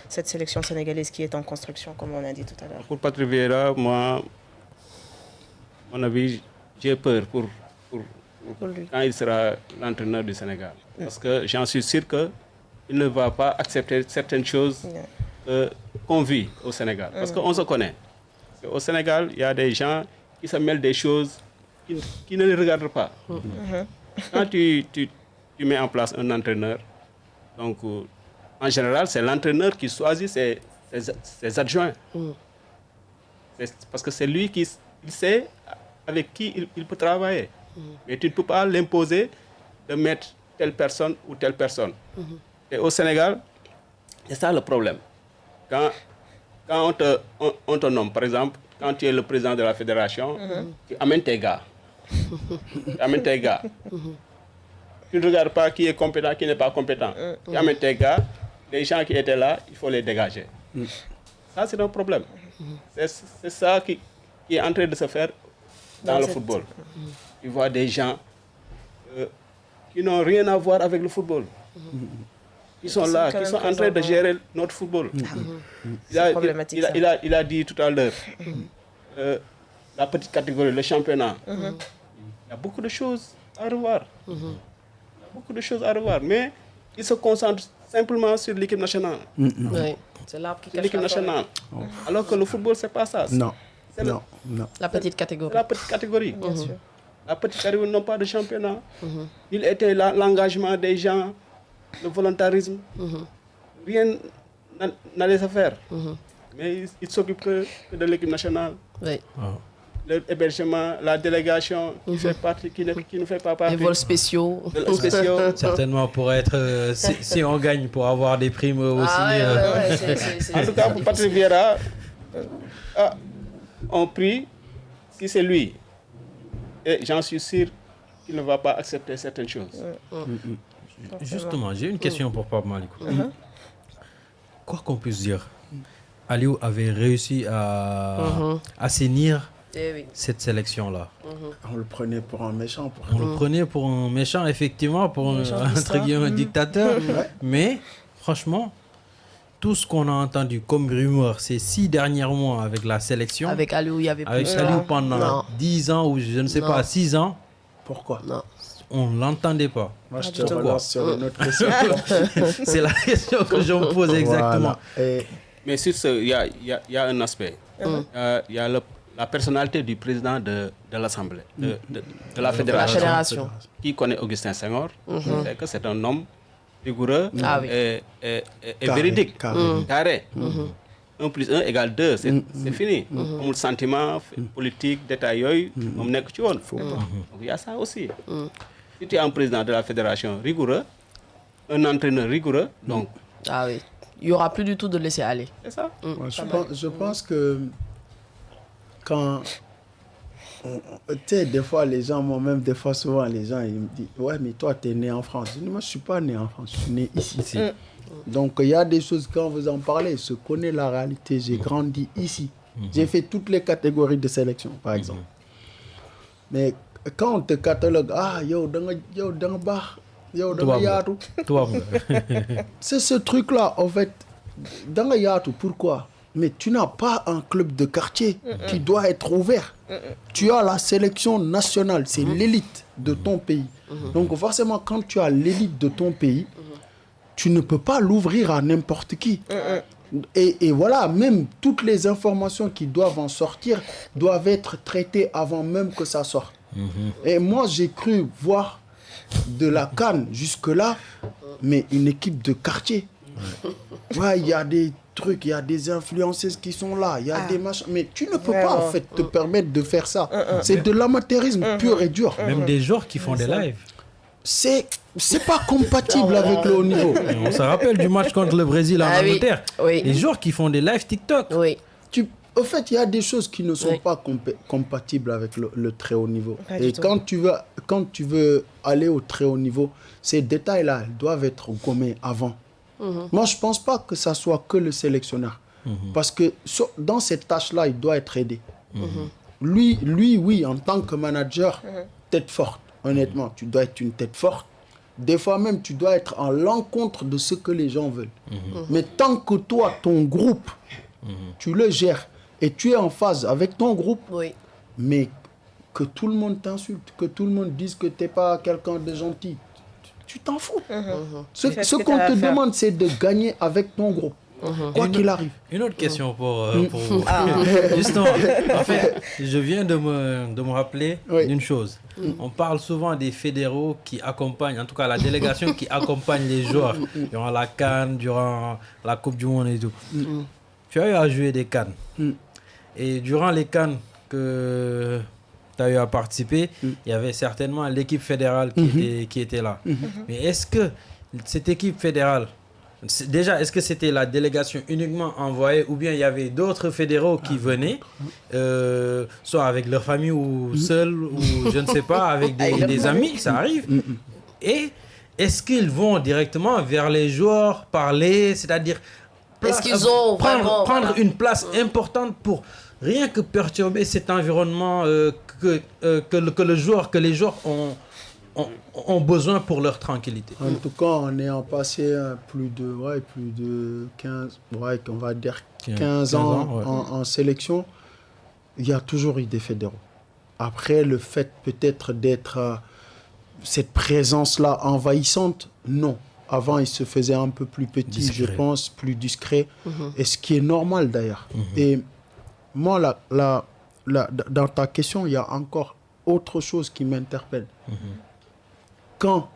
cette sélection sénégalaise qui est en construction, comme on a dit tout à l'heure? Pour Patrick Vieira, moi, à mon avis, j'ai peur pour lui. Quand il sera l'entraîneur du Sénégal. Parce que j'en suis sûr qu'il ne va pas accepter certaines choses qu'on vit au Sénégal. Parce qu'on se connaît. Au Sénégal, il y a des gens qui se mêlent des choses qui ne les regardent pas. Quand tu mets en place un entraîneur, donc en général, c'est l'entraîneur qui choisit ses adjoints. Parce que c'est lui qui sait avec qui il peut travailler. Mais tu ne peux pas l'imposer de mettre telle personne ou telle personne. Et au Sénégal, c'est ça le problème. Quand on te nomme, par exemple, quand tu es le président de la fédération, tu amènes tes gars. Tu ne regardes pas qui est compétent, qui n'est pas compétent. Tu amènes tes gars, les gens qui étaient là, il faut les dégager. Ça, c'est un problème. C'est ça qui est en train de se faire dans le football. Tu vois des gens qui n'ont rien à voir avec le football. Ils sont là, qui sont en train de gérer notre football. Il a dit tout à l'heure, la petite catégorie, le championnat. Il y a beaucoup de choses à revoir. Mais il se concentre simplement sur l'équipe nationale. Oui, c'est là qui cache l'équipe nationale. Alors que le football, c'est pas ça. Non. La petite catégorie. La petite catégorie. Bien sûr. La petite catégorie n'ont pas de championnat. Il était là, l'engagement des gens, le volontarisme. Rien n'allait se faire. Mais il s'occupe que de l'équipe nationale. Oui. L'hébergement, la délégation qui fait partie, qui ne fait pas partie. Les vols spéciaux. Certainement pour être, si on gagne, pour avoir des primes aussi. En tout cas, pour Patrick Vieira, on prie si c'est lui. Et j'en suis sûr qu'il ne va pas accepter certaines choses. Justement, j'ai une question pour Pape Malikou. Quoi qu'on puisse dire, Aliou avait réussi à assainir cette sélection-là. On le prenait pour un méchant. On le prenait pour un méchant, effectivement, pour un dictateur. Mais, franchement, tout ce qu'on a entendu comme rumeur ces 6 derniers mois avec la sélection... Avec Aliou, il y avait plus. Avec Aliou pendant 10 ans ou je ne sais pas, 6 ans. Pourquoi? Non. On ne l'entendait pas. Moi, je te relance sur une autre question. C'est la question que je me pose exactement. Voilà. Mais sur ce, il y a un aspect. Il y a la personnalité du président de l'Assemblée, de la fédération. Qui connaît Augustin Senghor, c'est que c'est un homme rigoureux et véridique, carré. 1 plus 1 égale 2, c'est fini. Comme le sentiment politique, détail, on n'est que tu vois. Donc il y a ça aussi. Si tu es un président de la fédération rigoureux, un entraîneur rigoureux, donc... Ah oui, il n'y aura plus du tout de laisser aller. C'est ça. Je pense que quand... Tu sais, des fois, les gens, moi-même, des fois, souvent, les gens, ils me disent « Ouais, mais toi, tu es né en France. » Je dis « Moi, je ne suis pas né en France, je suis né ici. » Donc, il y a des choses, quand vous en parlez, je connais la réalité. J'ai grandi ici. J'ai fait toutes les catégories de sélection, par exemple. Mais quand on te catalogue, c'est ce truc-là, en fait. Pourquoi? Mais tu n'as pas un club de quartier qui doit être ouvert. Tu as la sélection nationale, c'est l'élite de ton pays. Donc forcément, quand tu as l'élite de ton pays, tu ne peux pas l'ouvrir à n'importe qui. Et voilà, même toutes les informations qui doivent en sortir doivent être traitées avant même que ça sorte. Et moi, j'ai cru voir de la CAN jusque-là, mais une équipe de quartier. Ouais, il y a des trucs, il y a des influenceuses qui sont là, il y a des machins, mais tu ne peux pas en fait te permettre de faire ça. C'est de l'amateurisme pur et dur. Même des joueurs qui font des lives. C'est pas compatible avec le haut niveau. Et on se rappelle du match contre le Brésil en Angleterre. Les joueurs qui font des lives TikTok. Au fait, il y a des choses qui ne sont pas compatibles avec le très haut niveau. Et quand tu veux aller au très haut niveau, ces détails-là doivent être gommés avant. Moi, je ne pense pas que ça soit que le sélectionneur. Parce que dans cette tâche-là, il doit être aidé. Lui, oui, en tant que manager, tête forte. Honnêtement, tu dois être une tête forte. Des fois même, tu dois être en l'encontre de ce que les gens veulent. Mais tant que toi, ton groupe, tu le gères et tu es en phase avec ton groupe, mais que tout le monde t'insulte, que tout le monde dise que tu n'es pas quelqu'un de gentil, tu t'en fous. Ce qu'on te demande, c'est de gagner avec ton groupe. Quoi qu'il arrive. Une autre question pour vous. Justement, en fait, je viens de me rappeler d'une chose. On parle souvent des fédéraux qui accompagnent, en tout cas la délégation qui accompagne les joueurs durant la CAN, durant la Coupe du Monde et tout. Tu as eu à jouer des CAN. Et durant les CAN que tu as eu à participer, il y avait certainement l'équipe fédérale qui était là. Mais est-ce que cette équipe fédérale, déjà, est-ce que c'était la délégation uniquement envoyée ou bien il y avait d'autres fédéraux qui venaient, soit avec leur famille ou seuls, ou je ne sais pas, avec des amis, ça arrive. Et est-ce qu'ils vont directement vers les joueurs parler, c'est-à-dire prendre une place importante pour rien que perturber cet environnement que les joueurs ont besoin pour leur tranquillité. En tout cas, en ayant passé plus de 15, on va dire 15 ans en sélection, il y a toujours eu des fédéraux. Après, le fait peut-être d'être cette présence-là envahissante, non. Avant, il se faisait un peu plus petit, discret. Je pense, plus discret, et ce qui est normal d'ailleurs. Et moi, dans ta question, il y a encore autre chose qui m'interpelle. Quand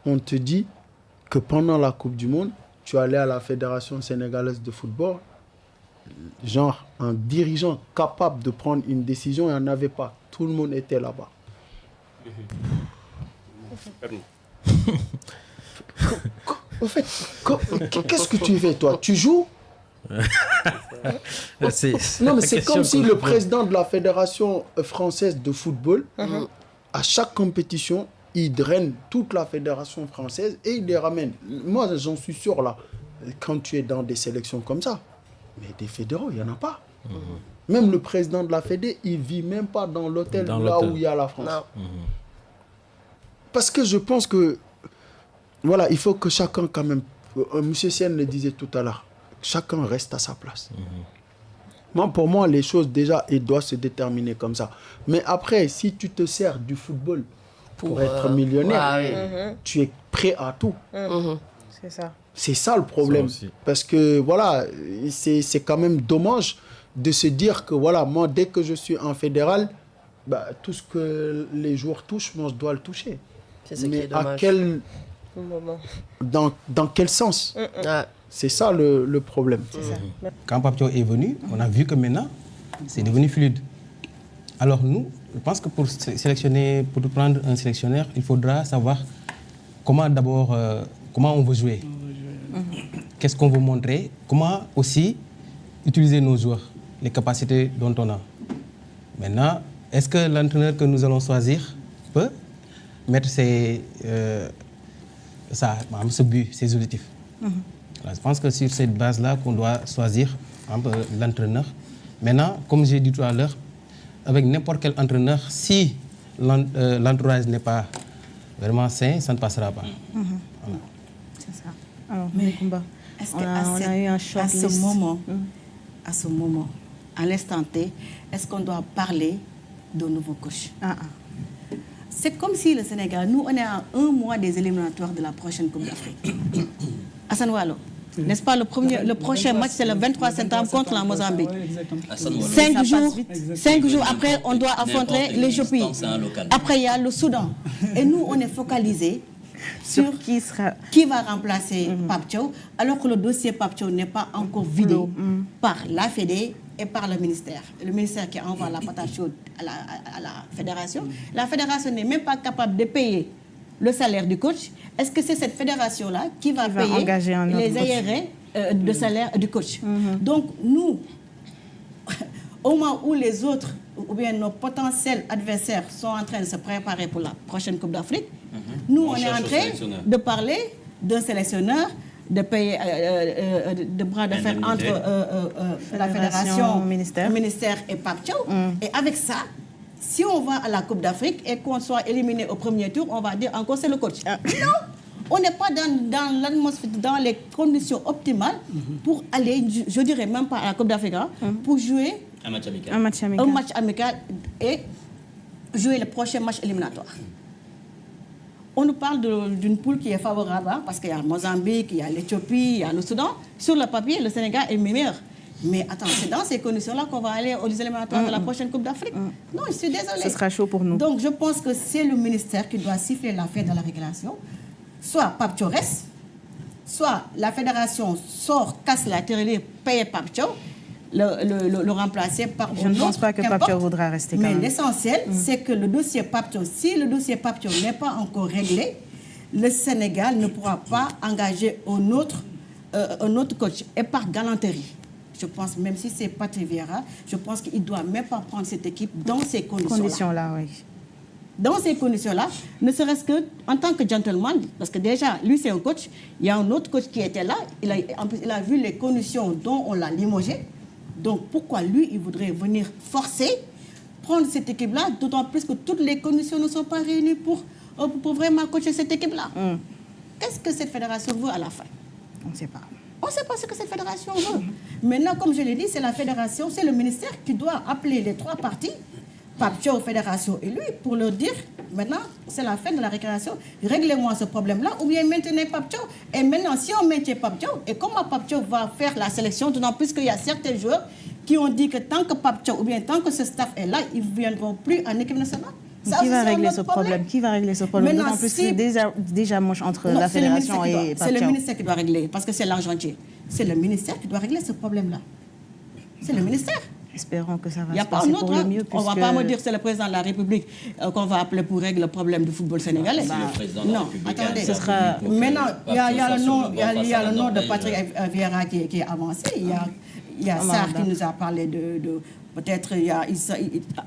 on te dit que pendant la Coupe du Monde, tu allais à la Fédération sénégalaise de football, genre un dirigeant capable de prendre une décision, il n'y en avait pas. Tout le monde était là-bas. En fait, qu'est-ce que tu fais, toi? Tu joues? Non, mais c'est comme si le président de la Fédération française de football, à chaque compétition, il draine toute la fédération française et il les ramène. Moi, j'en suis sûr, là, quand tu es dans des sélections comme ça, mais des fédéraux, il n'y en a pas. Même le président de la Fédé, il ne vit même pas dans l'hôtel là où il y a la France. Parce que je pense que, voilà, il faut que chacun, quand même, M. Sienne le disait tout à l'heure, chacun reste à sa place. Moi, pour moi, les choses, déjà, elles doivent se déterminer comme ça. Mais après, si tu te sers du football pour être millionnaire, tu es prêt à tout. C'est ça. C'est ça le problème. Parce que, voilà, c'est quand même dommage de se dire que, voilà, moi, dès que je suis en fédéral, bah, tout ce que les joueurs touchent, moi, je dois le toucher. C'est ce qui est dommage. À quel... Dans quel sens? C'est ça le problème. Quand Pape Thiaw est venu, on a vu que maintenant, c'est devenu fluide. Alors nous, je pense que pour prendre un sélectionneur, il faudra savoir comment d'abord, comment on veut jouer. Qu'est-ce qu'on veut montrer? Comment aussi utiliser nos joueurs, les capacités dont on a. Maintenant, est-ce que l'entraîneur que nous allons choisir peut mettre ce but, ses objectifs? Alors, je pense que sur cette base-là qu'on doit choisir l'entraîneur. Maintenant, comme j'ai dit tout à l'heure, avec n'importe quel entraîneur, si l'entourage n'est pas vraiment sain, ça ne passera pas. Voilà. C'est ça. Alors, mais est-ce on a eu un à ce moment, à l'instant T, est-ce qu'on doit parler de nouveau coach? C'est comme si le Sénégal, nous, on est à 1 mois des éliminatoires de la prochaine Coupe d'Afrique. Hassan Wallo, N'est-ce pas, le prochain match, c'est le 23 septembre contre la Mozambique. 5 jours après, on doit affronter l'Éthiopie. Après, il y a le Soudan. Et nous, on est focalisé sur qui va remplacer Pape Thiaw, alors que le dossier Pape Thiaw n'est pas encore vidé par la Fédé et par le ministère. Le ministère qui envoie la patate chaude à la fédération. La fédération n'est même pas capable de payer le salaire du coach. Est-ce que c'est cette fédération-là qui va payer les arriérés de salaire du coach? Donc, nous, au moment où les autres, ou bien nos potentiels adversaires sont en train de se préparer pour la prochaine Coupe d'Afrique, nous, on est en train de parler d'un sélectionneur, de payer de bras de fer entre la fédération, le ministère et Pape Thiaw. Et avec ça, si on va à la Coupe d'Afrique et qu'on soit éliminé au premier tour, on va dire encore c'est le coach. Non, on n'est pas dans l'atmosphère, dans les conditions optimales pour aller, je dirais même pas à la Coupe d'Afrique, pour jouer un match amical. Un match amical et jouer le prochain match éliminatoire. On nous parle d'une poule qui est favorable parce qu'il y a le Mozambique, il y a l'Éthiopie, il y a le Soudan. Sur le papier, le Sénégal est meilleur. Mais attends, c'est dans ces conditions-là qu'on va aller aux éliminatoires de la prochaine Coupe d'Afrique. Non, je suis désolée. Ce sera chaud pour nous. Donc, je pense que c'est le ministère qui doit siffler la fête de la régulation. Soit Pape Thiaw reste, soit la fédération sort, casse la tirelire, paye Pape Thiaw, le remplacer par Je ne pense pas que Pape Thiaw voudra rester. Mais l'essentiel, c'est que le dossier Pape Thiaw, si le dossier Pape Thiaw n'est pas encore réglé, le Sénégal ne pourra pas engager un autre coach. Et par galanterie. Je pense, même si c'est Patrick Vieira, je pense qu'il ne doit même pas prendre cette équipe dans ces conditions-là. Oui. Dans ces conditions-là, ne serait-ce qu'en tant que gentleman, parce que déjà, lui, c'est un coach, il y a un autre coach qui était là, il a vu les conditions dont on l'a limogé. Donc, pourquoi lui, il voudrait venir forcer, prendre cette équipe-là, d'autant plus que toutes les conditions ne sont pas réunies pour vraiment coacher cette équipe-là. Qu'est-ce que cette fédération veut à la fin? On ne sait pas. On ne sait pas ce que cette fédération veut. Maintenant, comme je l'ai dit, c'est la fédération, c'est le ministère qui doit appeler les trois parties, Pape Thiaw, fédération et lui, pour leur dire, maintenant, c'est la fin de la récréation, réglez-moi ce problème-là, ou bien maintenez Pape Thiaw. Et maintenant, si on maintient Pape Thiaw, et comment Pape Thiaw va faire la sélection, d'autant plus qu'il y a certains joueurs qui ont dit que tant que Pape Thiaw, ou bien tant que ce staff est là, ils ne viendront plus en équipe nationale. Qui va régler ce problème? Qui va régler ce problème? D'autant plus que c'est déjà moche entre la fédération et Pape Thiaw. C'est le ministère qui doit régler, parce que c'est l'argentier. C'est le ministère qui doit régler ce problème-là. C'est le ministère. Espérons que ça va se passer pour le mieux. On ne va pas me dire que c'est le président de la République qu'on va appeler pour régler le problème du football sénégalais. Non, attendez. Maintenant, il y a le nom de Patrick Vieira qui est avancé. Il y a Sarr qui nous a parlé de peut-être,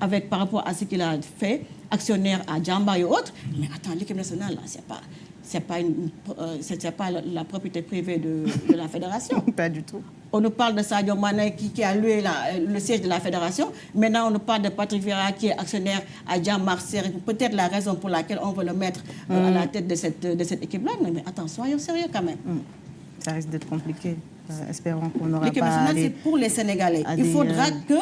avec par rapport à ce qu'il a fait, actionnaire à Djamba et autres. Mais attends, l'équipe nationale, c'est pas la propriété privée de la fédération. Pas du tout. On nous parle de Sadio Mané qui a loué le siège de la fédération. Maintenant, on nous parle de Patrick Vieira qui est actionnaire à Djambar. C'est peut-être la raison pour laquelle on veut le mettre à la tête de cette équipe-là. Mais attends, soyons sérieux quand même. Ça risque d'être compliqué. Espérons qu'on n'aura pas... L'équipe nationale, c'est pour les Sénégalais. Il faudra que...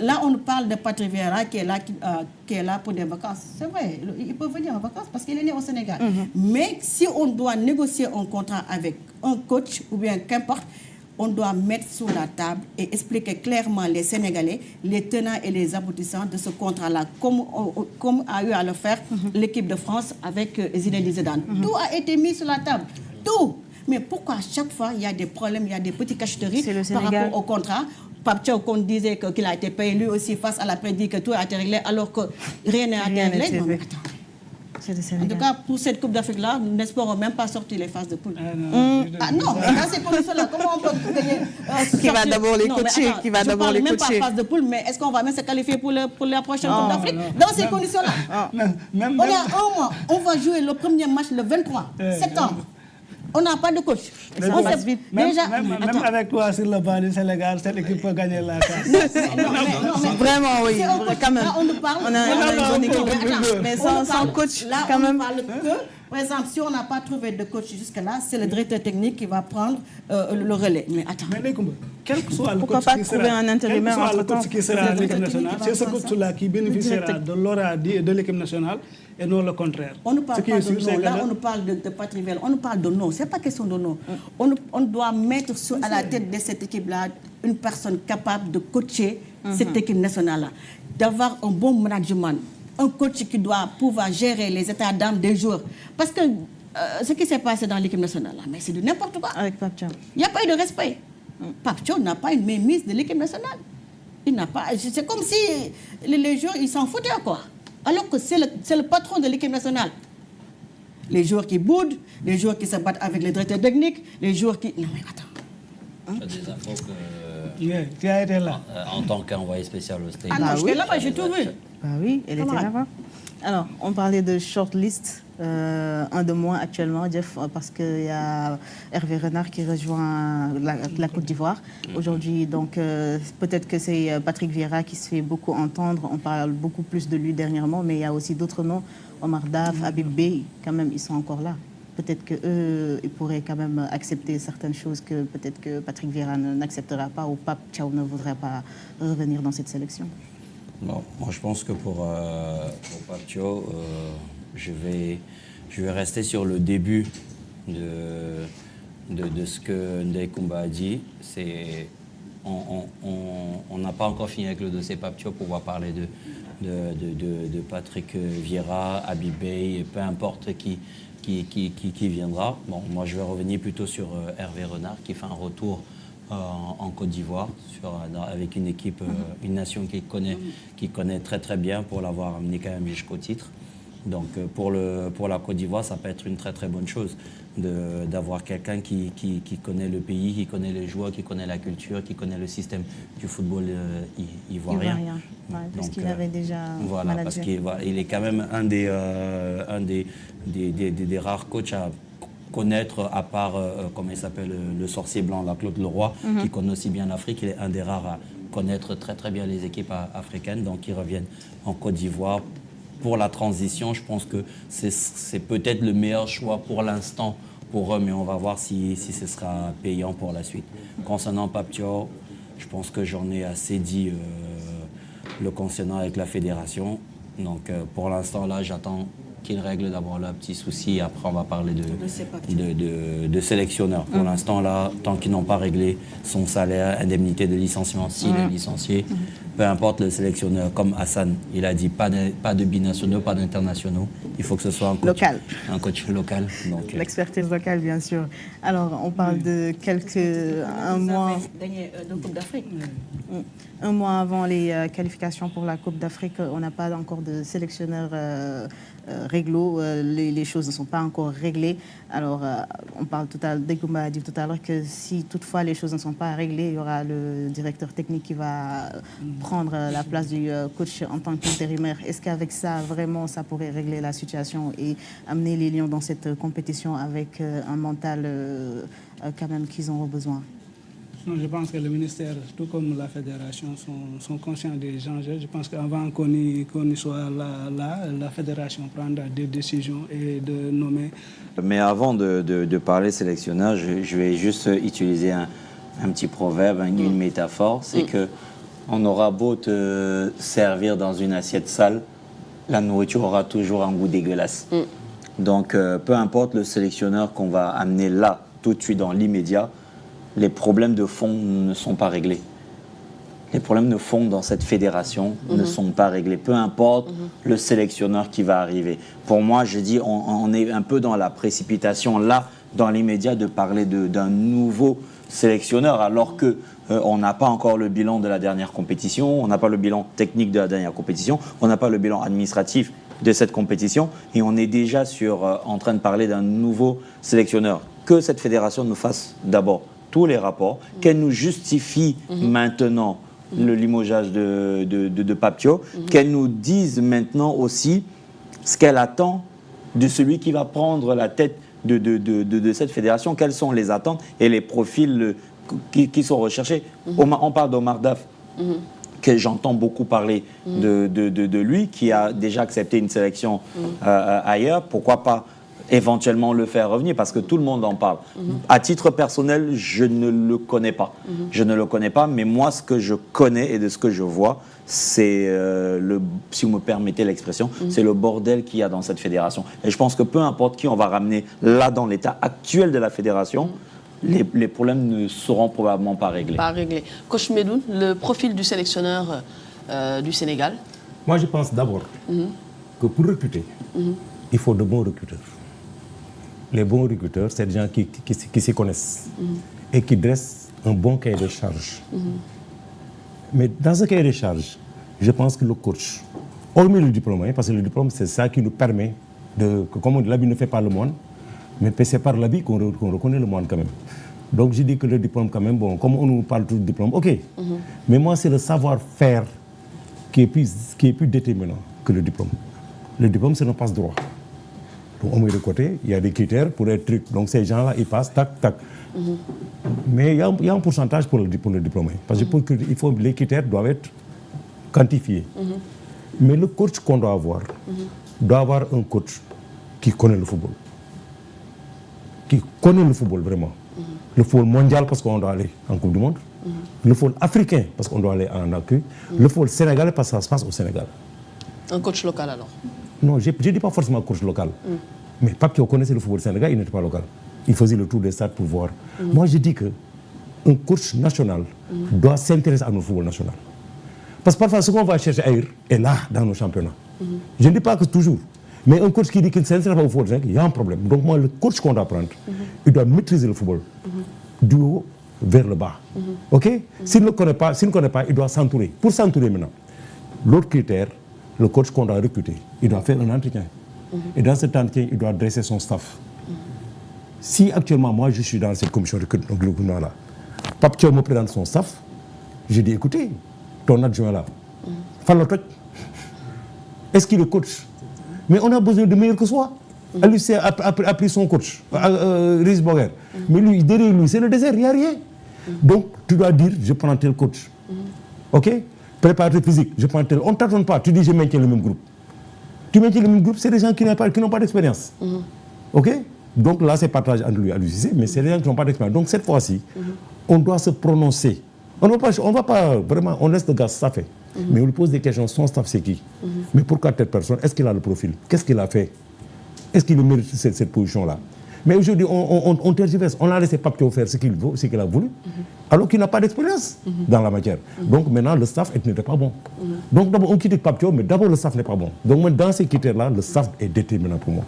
Là, on nous parle de Patrick Vieira qui est là pour des vacances. C'est vrai, il peut venir en vacances parce qu'il est né au Sénégal. Mais si on doit négocier un contrat avec un coach ou bien qu'importe, on doit mettre sur la table et expliquer clairement les Sénégalais, les tenants et les aboutissants de ce contrat-là, comme a eu à le faire l'équipe de France avec Zinedine Zidane. Tout a été mis sur la table. Tout. Mais pourquoi à chaque fois, il y a des problèmes, il y a des petites cacheteries par rapport au contrat? Pape Thiaw, qu'on disait qu'il a été payé lui aussi face à la presse, dit que tout a été réglé alors que rien n'a été réglé. En tout cas, pour cette Coupe d'Afrique-là, nous n'espérons même pas sortir les phases de poule. Non, mais dans ces conditions-là, comment on peut gagner Qui va d'abord les coacher? Qui va d'abord les coacher? Je ne parle même pas phase de poule, mais est-ce qu'on va même se qualifier pour la prochaine Coupe d'Afrique? Dans ces conditions-là, on est à 1 mois. On va jouer le premier match le 23 septembre. On n'a pas de coach. Même avec toi sur le banc du Sénégal, cette équipe peut gagner la casse. Vraiment, oui. Quand même. Là, on nous parle. On a une bonne équipe. Mais sans coach, quand même. On parle que Par exemple, si on n'a pas trouvé de coach jusque-là, c'est le directeur technique qui va prendre le relais. Mais attends. Quel que soit le Pourquoi coach pas qui trouver sera, un intérimaire quel que soit le entre-temps? coach qui sera à l'équipe nationale, c'est ce coach-là qui bénéficiera de l'aura de l'équipe nationale et non le contraire. On ne parle pas de nom, là on nous parle de Patrick Vieira, on nous parle de nom, ce n'est pas question de nom. On doit mettre à la tête de cette équipe-là une personne capable de coacher cette équipe nationale-là, d'avoir un bon management, un coach qui doit pouvoir gérer les états d'âme des joueurs. Parce que ce qui s'est passé dans l'équipe nationale, là, mais c'est de n'importe quoi. Avec Pape Thiaw. Il n'y a pas eu de respect. Pape Thiaw n'a pas une mainmise de l'équipe nationale. Il n'a pas. C'est comme si les joueurs ils s'en foutaient quoi. Alors que c'est le patron de l'équipe nationale. Les joueurs qui boudent, les joueurs qui se battent avec les directeurs techniques, les joueurs qui. Non mais attends. Tu as des infos que. Tu as été là. En tant qu'envoyé spécial au State. Ah non, j'étais là-bas, j'ai tout vu. Bah oui, elle était là-bas. Alors, on parlait de shortlist, un de moins actuellement, Jeff, parce qu'il y a Hervé Renard qui rejoint la Côte d'Ivoire. Aujourd'hui, donc, peut-être que c'est Patrick Vieira qui se fait beaucoup entendre. On parle beaucoup plus de lui dernièrement, mais il y a aussi d'autres noms. Omar Daf, Habib Bey, quand même, ils sont encore là. Peut-être qu'eux, ils pourraient quand même accepter certaines choses que peut-être que Patrick Vieira n'acceptera pas ou Pape Thiaw ne voudrait pas revenir dans cette sélection. Bon, moi, je pense que pour Pape Thiaw, je vais rester sur le début de ce que Ndeye Koumba a dit. On n'a pas encore fini avec le dossier Pape Thiaw pour pouvoir parler de Patrick Vieira, Habib Bey, et peu importe qui viendra. Bon, moi, je vais revenir plutôt sur Hervé Renard qui fait un retour en Côte d'Ivoire avec une équipe, une nation qui connaît très très bien pour l'avoir amené quand même jusqu'au titre. Donc pour la Côte d'Ivoire, ça peut être une très très bonne chose d'avoir quelqu'un qui connaît le pays, qui connaît les joueurs, qui connaît la culture, qui connaît le système du football ivoirien. Ouais, parce qu'il avait déjà voilà, managé. parce qu'il est quand même un des rares coachs à connaître, à part, comment il s'appelle, le sorcier blanc, la Claude Leroy, qui connaît aussi bien l'Afrique. Il est un des rares à connaître très très bien les équipes africaines, donc ils reviennent en Côte d'Ivoire. Pour la transition, je pense que c'est peut-être le meilleur choix pour l'instant pour eux, mais on va voir si ce sera payant pour la suite. Concernant Pape Thiaw, je pense que j'en ai assez dit le concernant avec la fédération. Donc pour l'instant, là, j'attends qu'ils règlent d'abord leurs petits soucis. Après, on va parler de sélectionneur. Pour l'instant, là, tant qu'ils n'ont pas réglé son salaire, indemnité de licenciement, s'il est licencié, peu importe le sélectionneur, comme Hassan, il a dit pas de binationaux, pas d'internationaux. Il faut que ce soit un coach local. L'expertise locale, bien sûr. Alors, on parle de un mois. De Coupe d'Afrique. Un mois avant les qualifications pour la Coupe d'Afrique, on n'a pas encore de sélectionneur réglo. Les choses ne sont pas encore réglées. Alors, on parle Degoumba a dit tout à l'heure que si toutefois les choses ne sont pas réglées, il y aura le directeur technique qui va prendre la place du coach en tant qu'intérimaire. Est-ce qu'avec ça, vraiment, ça pourrait régler la situation et amener les Lions dans cette compétition avec un mental quand même qu'ils ont besoin? Non, je pense que le ministère, tout comme la fédération, sont conscients des enjeux. Je pense qu'avant qu'on y soit là, la fédération prendra des décisions et de nommer. Mais avant de parler sélectionneur, je vais juste utiliser un petit proverbe, une métaphore. C'est que on aura beau te servir dans une assiette sale, la nourriture aura toujours un goût dégueulasse. Donc, peu importe le sélectionneur qu'on va amener là, tout de suite dans l'immédiat, les problèmes de fond ne sont pas réglés. Les problèmes de fond dans cette fédération ne sont pas réglés. Peu importe le sélectionneur qui va arriver. Pour moi, je dis, on est un peu dans la précipitation là, dans l'immédiat, de parler d'un nouveau sélectionneur, alors que on n'a pas encore le bilan de la dernière compétition, on n'a pas le bilan technique de la dernière compétition, on n'a pas le bilan administratif de cette compétition, et on est déjà en train de parler d'un nouveau sélectionneur. Que cette fédération nous fasse d'abord tous les rapports, qu'elle nous justifie maintenant le limogeage de Pape Thiaw, qu'elle nous dise maintenant aussi ce qu'elle attend de celui qui va prendre la tête de cette fédération, quelles sont les attentes et les profils qui sont recherchés. On parle d'Omar Daf, que j'entends beaucoup parler de lui, qui a déjà accepté une sélection ailleurs. Pourquoi pas éventuellement le faire revenir parce que tout le monde en parle. À titre personnel, je ne le connais pas. Je ne le connais pas, mais moi, ce que je connais et de ce que je vois, c'est si vous me permettez l'expression, c'est le bordel qu'il y a dans cette fédération. Et je pense que peu importe qui on va ramener là dans l'état actuel de la fédération, les problèmes ne seront probablement pas réglés. Pas réglés. Coach Medoun, le profil du sélectionneur du Sénégal. Moi, je pense d'abord que pour recruter, il faut de bons recruteurs. Les bons recruteurs, c'est des gens qui s'y connaissent et qui dressent un bon cahier de charge. Mais dans ce cahier de charge, je pense que le coach, hormis le diplôme, parce que le diplôme, c'est ça qui nous permet de... Comme on dit, l'habit ne fait pas le moine, mais c'est par l'habit qu'on reconnaît le moine quand même. Donc je dis que le diplôme quand même, bon, comme on nous parle tout de diplôme, ok. Mais moi, c'est le savoir-faire qui est plus déterminant que le diplôme. Le diplôme, c'est un passe-droit. Donc on met de côté, il y a des critères pour être trucs. Donc ces gens-là, ils passent, tac, tac. Mais il y a un pourcentage pour le diplômé. Parce que les critères doivent être quantifiés. Mais le coach qu'on doit avoir un coach qui connaît le football. Qui connaît le football vraiment. Le football mondial parce qu'on doit aller en Coupe du Monde. Le football africain parce qu'on doit aller en accueil. Le football sénégalais parce que ça se passe au Sénégal. Un coach local alors? Non, je ne dis pas forcément coach local. Mais Pape Thiaw connaissait le football sénégalais, il n'était pas local. Il faisait le tour des stades pour voir. Moi, je dis qu'un coach national doit s'intéresser à notre football national. Parce que parfois, ce qu'on va chercher ailleurs est là, dans nos championnats. Je ne dis pas que toujours. Mais un coach qui dit qu'il ne s'intéresse pas au football, il y a un problème. Donc moi, le coach qu'on doit prendre, il doit maîtriser le football du haut vers le bas. OK? S'il ne connaît pas, il doit s'entourer. Pour s'entourer maintenant, l'autre critère, le coach qu'on doit recruter, il doit faire un entretien. Et dans cet entretien, il doit dresser son staff. Si actuellement, moi, je suis dans cette commission de recrutement là, Pape Thiaw me présente son staff, je dis, écoutez, ton adjoint là, Fallotot, est-ce qu'il est coach? Mais on a besoin de meilleur que soi. Lui a pris son coach, Rhys Boguer. Mais lui, derrière lui, c'est le désert, il n'y a rien. Donc, tu dois dire, je prends tel coach. OK? Préparateur physique, je prends tel. On ne t'attend pas, tu dis, je maintiens le même groupe. Tu maintiens le même groupe, c'est des gens qui n'ont pas d'expérience. OK? Donc là, c'est partagé entre lui et lui, mais c'est des gens qui n'ont pas d'expérience. Donc cette fois-ci, on doit se prononcer. On ne va pas vraiment, on laisse le gars staffer. Mais on lui pose des questions, son staff c'est qui? Mais pourquoi telle personne? Est-ce qu'il a le profil? Qu'est-ce qu'il a fait? Est-ce qu'il mérite cette position-là? Mais aujourd'hui, on tergiverse, on a laissé Pape Thiaw faire ce qu'il a voulu, alors qu'il n'a pas d'expérience dans la matière. Donc maintenant, le staff n'était pas bon. Donc d'abord, on critique Pape Thiaw, mais d'abord, le staff n'est pas bon. Donc moi, dans ces critères-là, le staff est déterminant pour moi.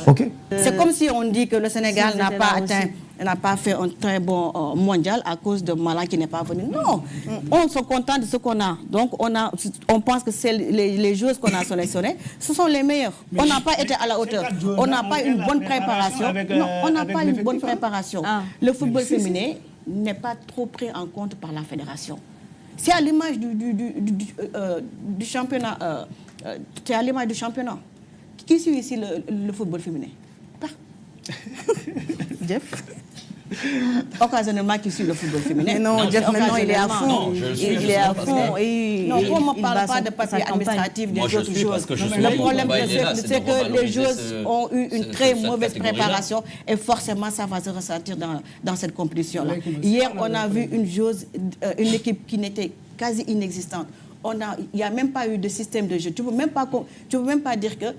OK? C'est comme si on dit que le Sénégal n'a pas fait un très bon mondial à cause de Malang qui n'est pas venu. Non, on se contente de ce qu'on a. Donc on pense que les joueurs qu'on a sélectionnés, ce sont les meilleurs. On n'a pas été à la hauteur. On n'a pas une bonne préparation. Non, on n'a pas une bonne préparation. Le football féminin n'est pas trop pris en compte par la fédération. C'est à l'image du championnat. C'est à l'image du championnat. Qui suit ici le football féminin? Jeff? Occasionnellement qui suit le football féminin. Mais non, Jeff, maintenant il est à fond. Il est à fond. Non, on ne parle pas de papier administratif des autres joueurs. Le problème, c'est que les joueurs ont eu une très mauvaise préparation et forcément ça va se ressentir dans cette compétition-là. Hier, on a vu une équipe qui n'était quasi inexistante. Il n'y a même pas eu de système de jeu. Tu ne peux même pas dire que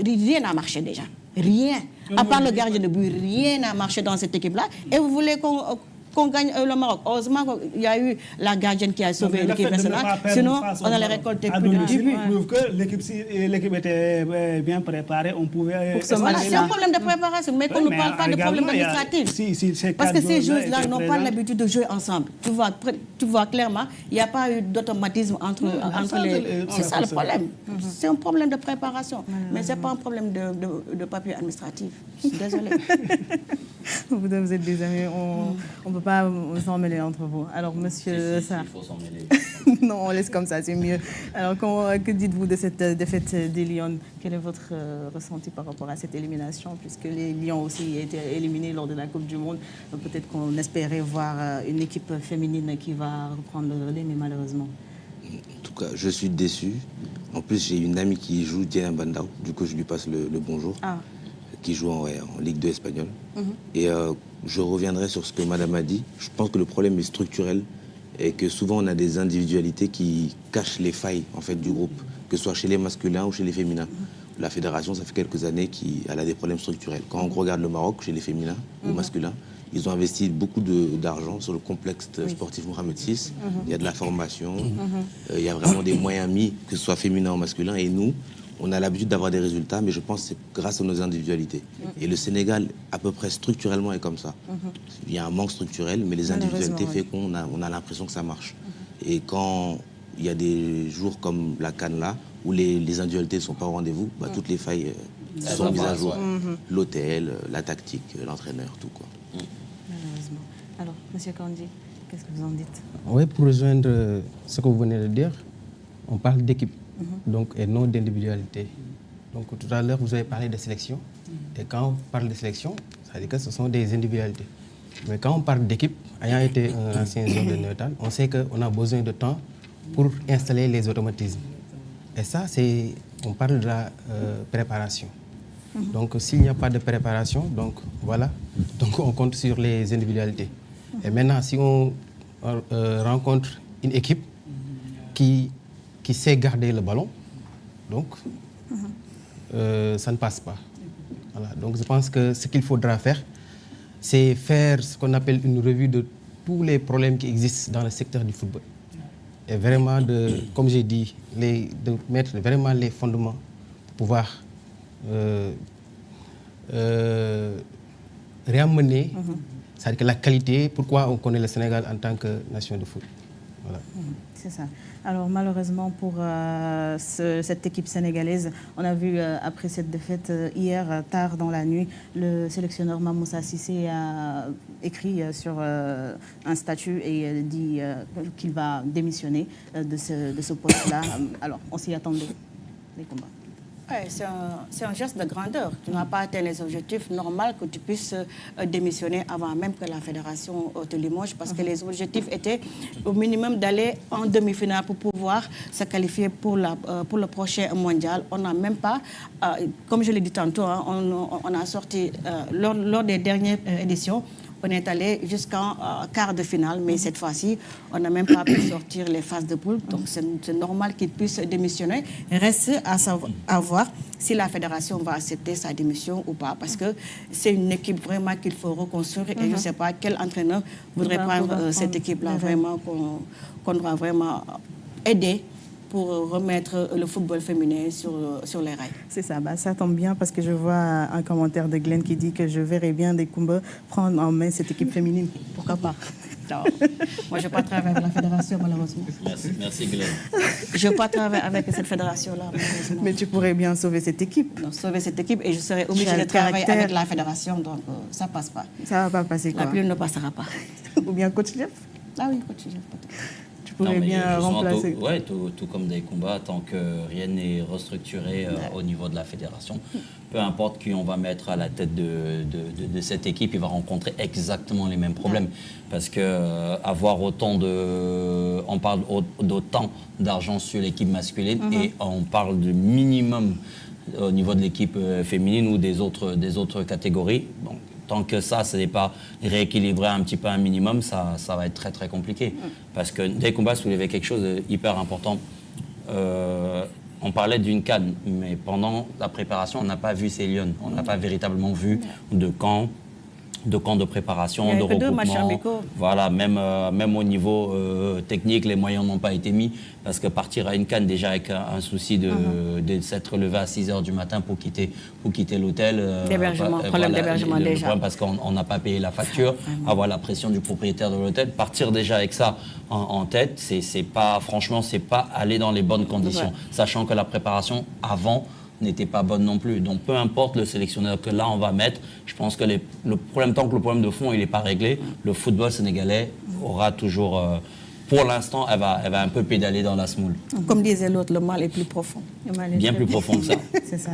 rien n'a marché déjà. Rien. À part le gardien de but, rien n'a marché dans cette équipe-là. Et vous voulez qu'on gagne le Maroc. Heureusement qu'il y a eu la gardienne qui a sauvé l'équipe nationale. Sinon, on allait récolter plus de 10 buts. Prouve que l'équipe était bien préparée. On pouvait... C'est un problème de préparation, mais qu'on ne parle pas de problème administratif. Parce que ces joueurs-là n'ont pas l'habitude de jouer ensemble. Tu vois clairement, il n'y a pas eu d'automatisme entre les... C'est ça le problème. C'est un problème de préparation. Mais ce n'est pas un problème de papier administratif. Je suis désolée. Vous êtes des amis, on ne peut pas s'en mêler entre vous. Alors, monsieur Sarr. Il faut s'en mêler. Non, on laisse comme ça, c'est mieux. Alors, que dites-vous de cette défaite des Lions? Quel est votre ressenti par rapport à cette élimination? Puisque les Lions aussi étaient éliminés lors de la Coupe du Monde. Peut-être qu'on espérait voir une équipe féminine qui va reprendre le relais, mais malheureusement. En tout cas, je suis déçu. En plus, j'ai une amie qui joue, Diana Bandao. Du coup, je lui passe le bonjour. Qui joue en Ligue 2 espagnole. Et je reviendrai sur ce que Madame a dit. Je pense que le problème est structurel et que souvent on a des individualités qui cachent les failles en fait du groupe, que ce soit chez les masculins ou chez les féminins. La fédération, ça fait quelques années qu'elle a des problèmes structurels. Quand on regarde le Maroc, chez les féminins ou masculins, ils ont investi beaucoup d'argent sur le complexe sportif Mohamed VI. Il y a de la formation, il y a vraiment des moyens mis, que ce soit féminin ou masculin. Et nous, on a l'habitude d'avoir des résultats, mais je pense que c'est grâce à nos individualités. Et le Sénégal, à peu près structurellement, est comme ça. Il y a un manque structurel, mais les individualités font qu'on a l'impression que ça marche. Et quand il y a des jours comme la CAN là, où les individualités ne sont pas au rendez-vous, toutes les failles sont mises à jour. L'hôtel, la tactique, l'entraîneur, tout quoi. Malheureusement. Alors, Monsieur Kandi, qu'est-ce que vous en dites? Oui, pour rejoindre ce que vous venez de dire, on parle d'équipe. Donc, et non d'individualité. Donc tout à l'heure, vous avez parlé de sélection. Et quand on parle de sélection, ça veut dire que ce sont des individualités. Mais quand on parle d'équipe, ayant été un ancien joueur de Neutal, on sait qu'on a besoin de temps pour installer les automatismes. Et ça, on parle de la préparation. Donc s'il n'y a pas de préparation, donc voilà, donc on compte sur les individualités. Et maintenant, si on rencontre une équipe qui sait garder le ballon, donc ça ne passe pas. Voilà. Donc je pense que ce qu'il faudra faire, c'est faire ce qu'on appelle une revue de tous les problèmes qui existent dans le secteur du football. Et vraiment, comme j'ai dit, de mettre vraiment les fondements pour pouvoir réamener c'est-à-dire que la qualité, pourquoi on connaît le Sénégal en tant que nation de foot. Voilà. C'est ça. Alors malheureusement pour cette équipe sénégalaise, on a vu après cette défaite hier tard dans la nuit, le sélectionneur Mamoussa Cissé a écrit sur un statut et dit qu'il va démissionner de ce poste-là. Alors on s'y attendait, les combats. Ouais, c'est un geste de grandeur. Tu n'as pas atteint les objectifs, normal que tu puisses démissionner avant même que la fédération te limoge, parce que les objectifs étaient au minimum d'aller en demi-finale pour pouvoir se qualifier pour le prochain mondial. On n'a même pas, comme je l'ai dit tantôt, hein, on a sorti lors des dernières éditions, on est allé jusqu'en quart de finale, mais cette fois-ci, on n'a même pas pu sortir les phases de poule. Donc c'est normal qu'il puisse démissionner. Reste à voir si la fédération va accepter sa démission ou pas, parce que c'est une équipe vraiment qu'il faut reconstruire. Et je ne sais pas quel entraîneur voudrait prendre cette équipe-là, vraiment, qu'on doit vraiment aider pour remettre le football féminin sur les rails. C'est ça, ça tombe bien parce que je vois un commentaire de Glenn qui dit que je verrais bien des Koumba prendre en main cette équipe féminine. Pourquoi pas? Non. Moi, je ne vais pas travailler avec la fédération, malheureusement. Merci Glenn. Je ne vais pas travailler avec cette fédération-là, malheureusement. Mais tu pourrais bien sauver cette équipe. Non, sauver cette équipe et je serais obligée de travailler avec la fédération, donc ça ne passe pas. Ça ne va pas passer quoi? La plume ne passera pas. Ou bien coach Jeff? Ah oui, coach Jeff, peut-être. Non, bien remplacer. Tout comme des combats, tant que rien n'est restructuré au niveau de la fédération, peu importe qui on va mettre à la tête de cette équipe, il va rencontrer exactement les mêmes problèmes. Parce que avoir autant on parle d'autant d'argent sur l'équipe masculine et on parle de minimum au niveau de l'équipe féminine ou des autres catégories. Donc, tant que ça n'est pas rééquilibré un petit peu un minimum, ça va être très très compliqué. Parce que des combats soulevaient quelque chose d'hyper important. On parlait d'une CAN, mais pendant la préparation, on n'a pas vu ces lions. On n'a pas véritablement vu de camp de préparation, de regroupement. Voilà, même au niveau technique, les moyens n'ont pas été mis. Parce que partir à une CAN déjà avec un souci de s'être levé à 6 h du matin pour quitter l'hôtel. Problème d'hébergement déjà. Problème parce qu'on n'a pas payé la facture, avoir la pression du propriétaire de l'hôtel. Partir déjà avec ça en tête, franchement, c'est pas aller dans les bonnes conditions. Sachant que la préparation avant n'était pas bonne non plus. Donc peu importe le sélectionneur que là on va mettre, je pense que tant que le problème de fond il n'est pas réglé, le football sénégalais aura toujours, pour l'instant, elle va un peu pédaler dans la semoule. Comme disait l'autre, le mal est plus profond. Bien plus profond que ça. C'est ça.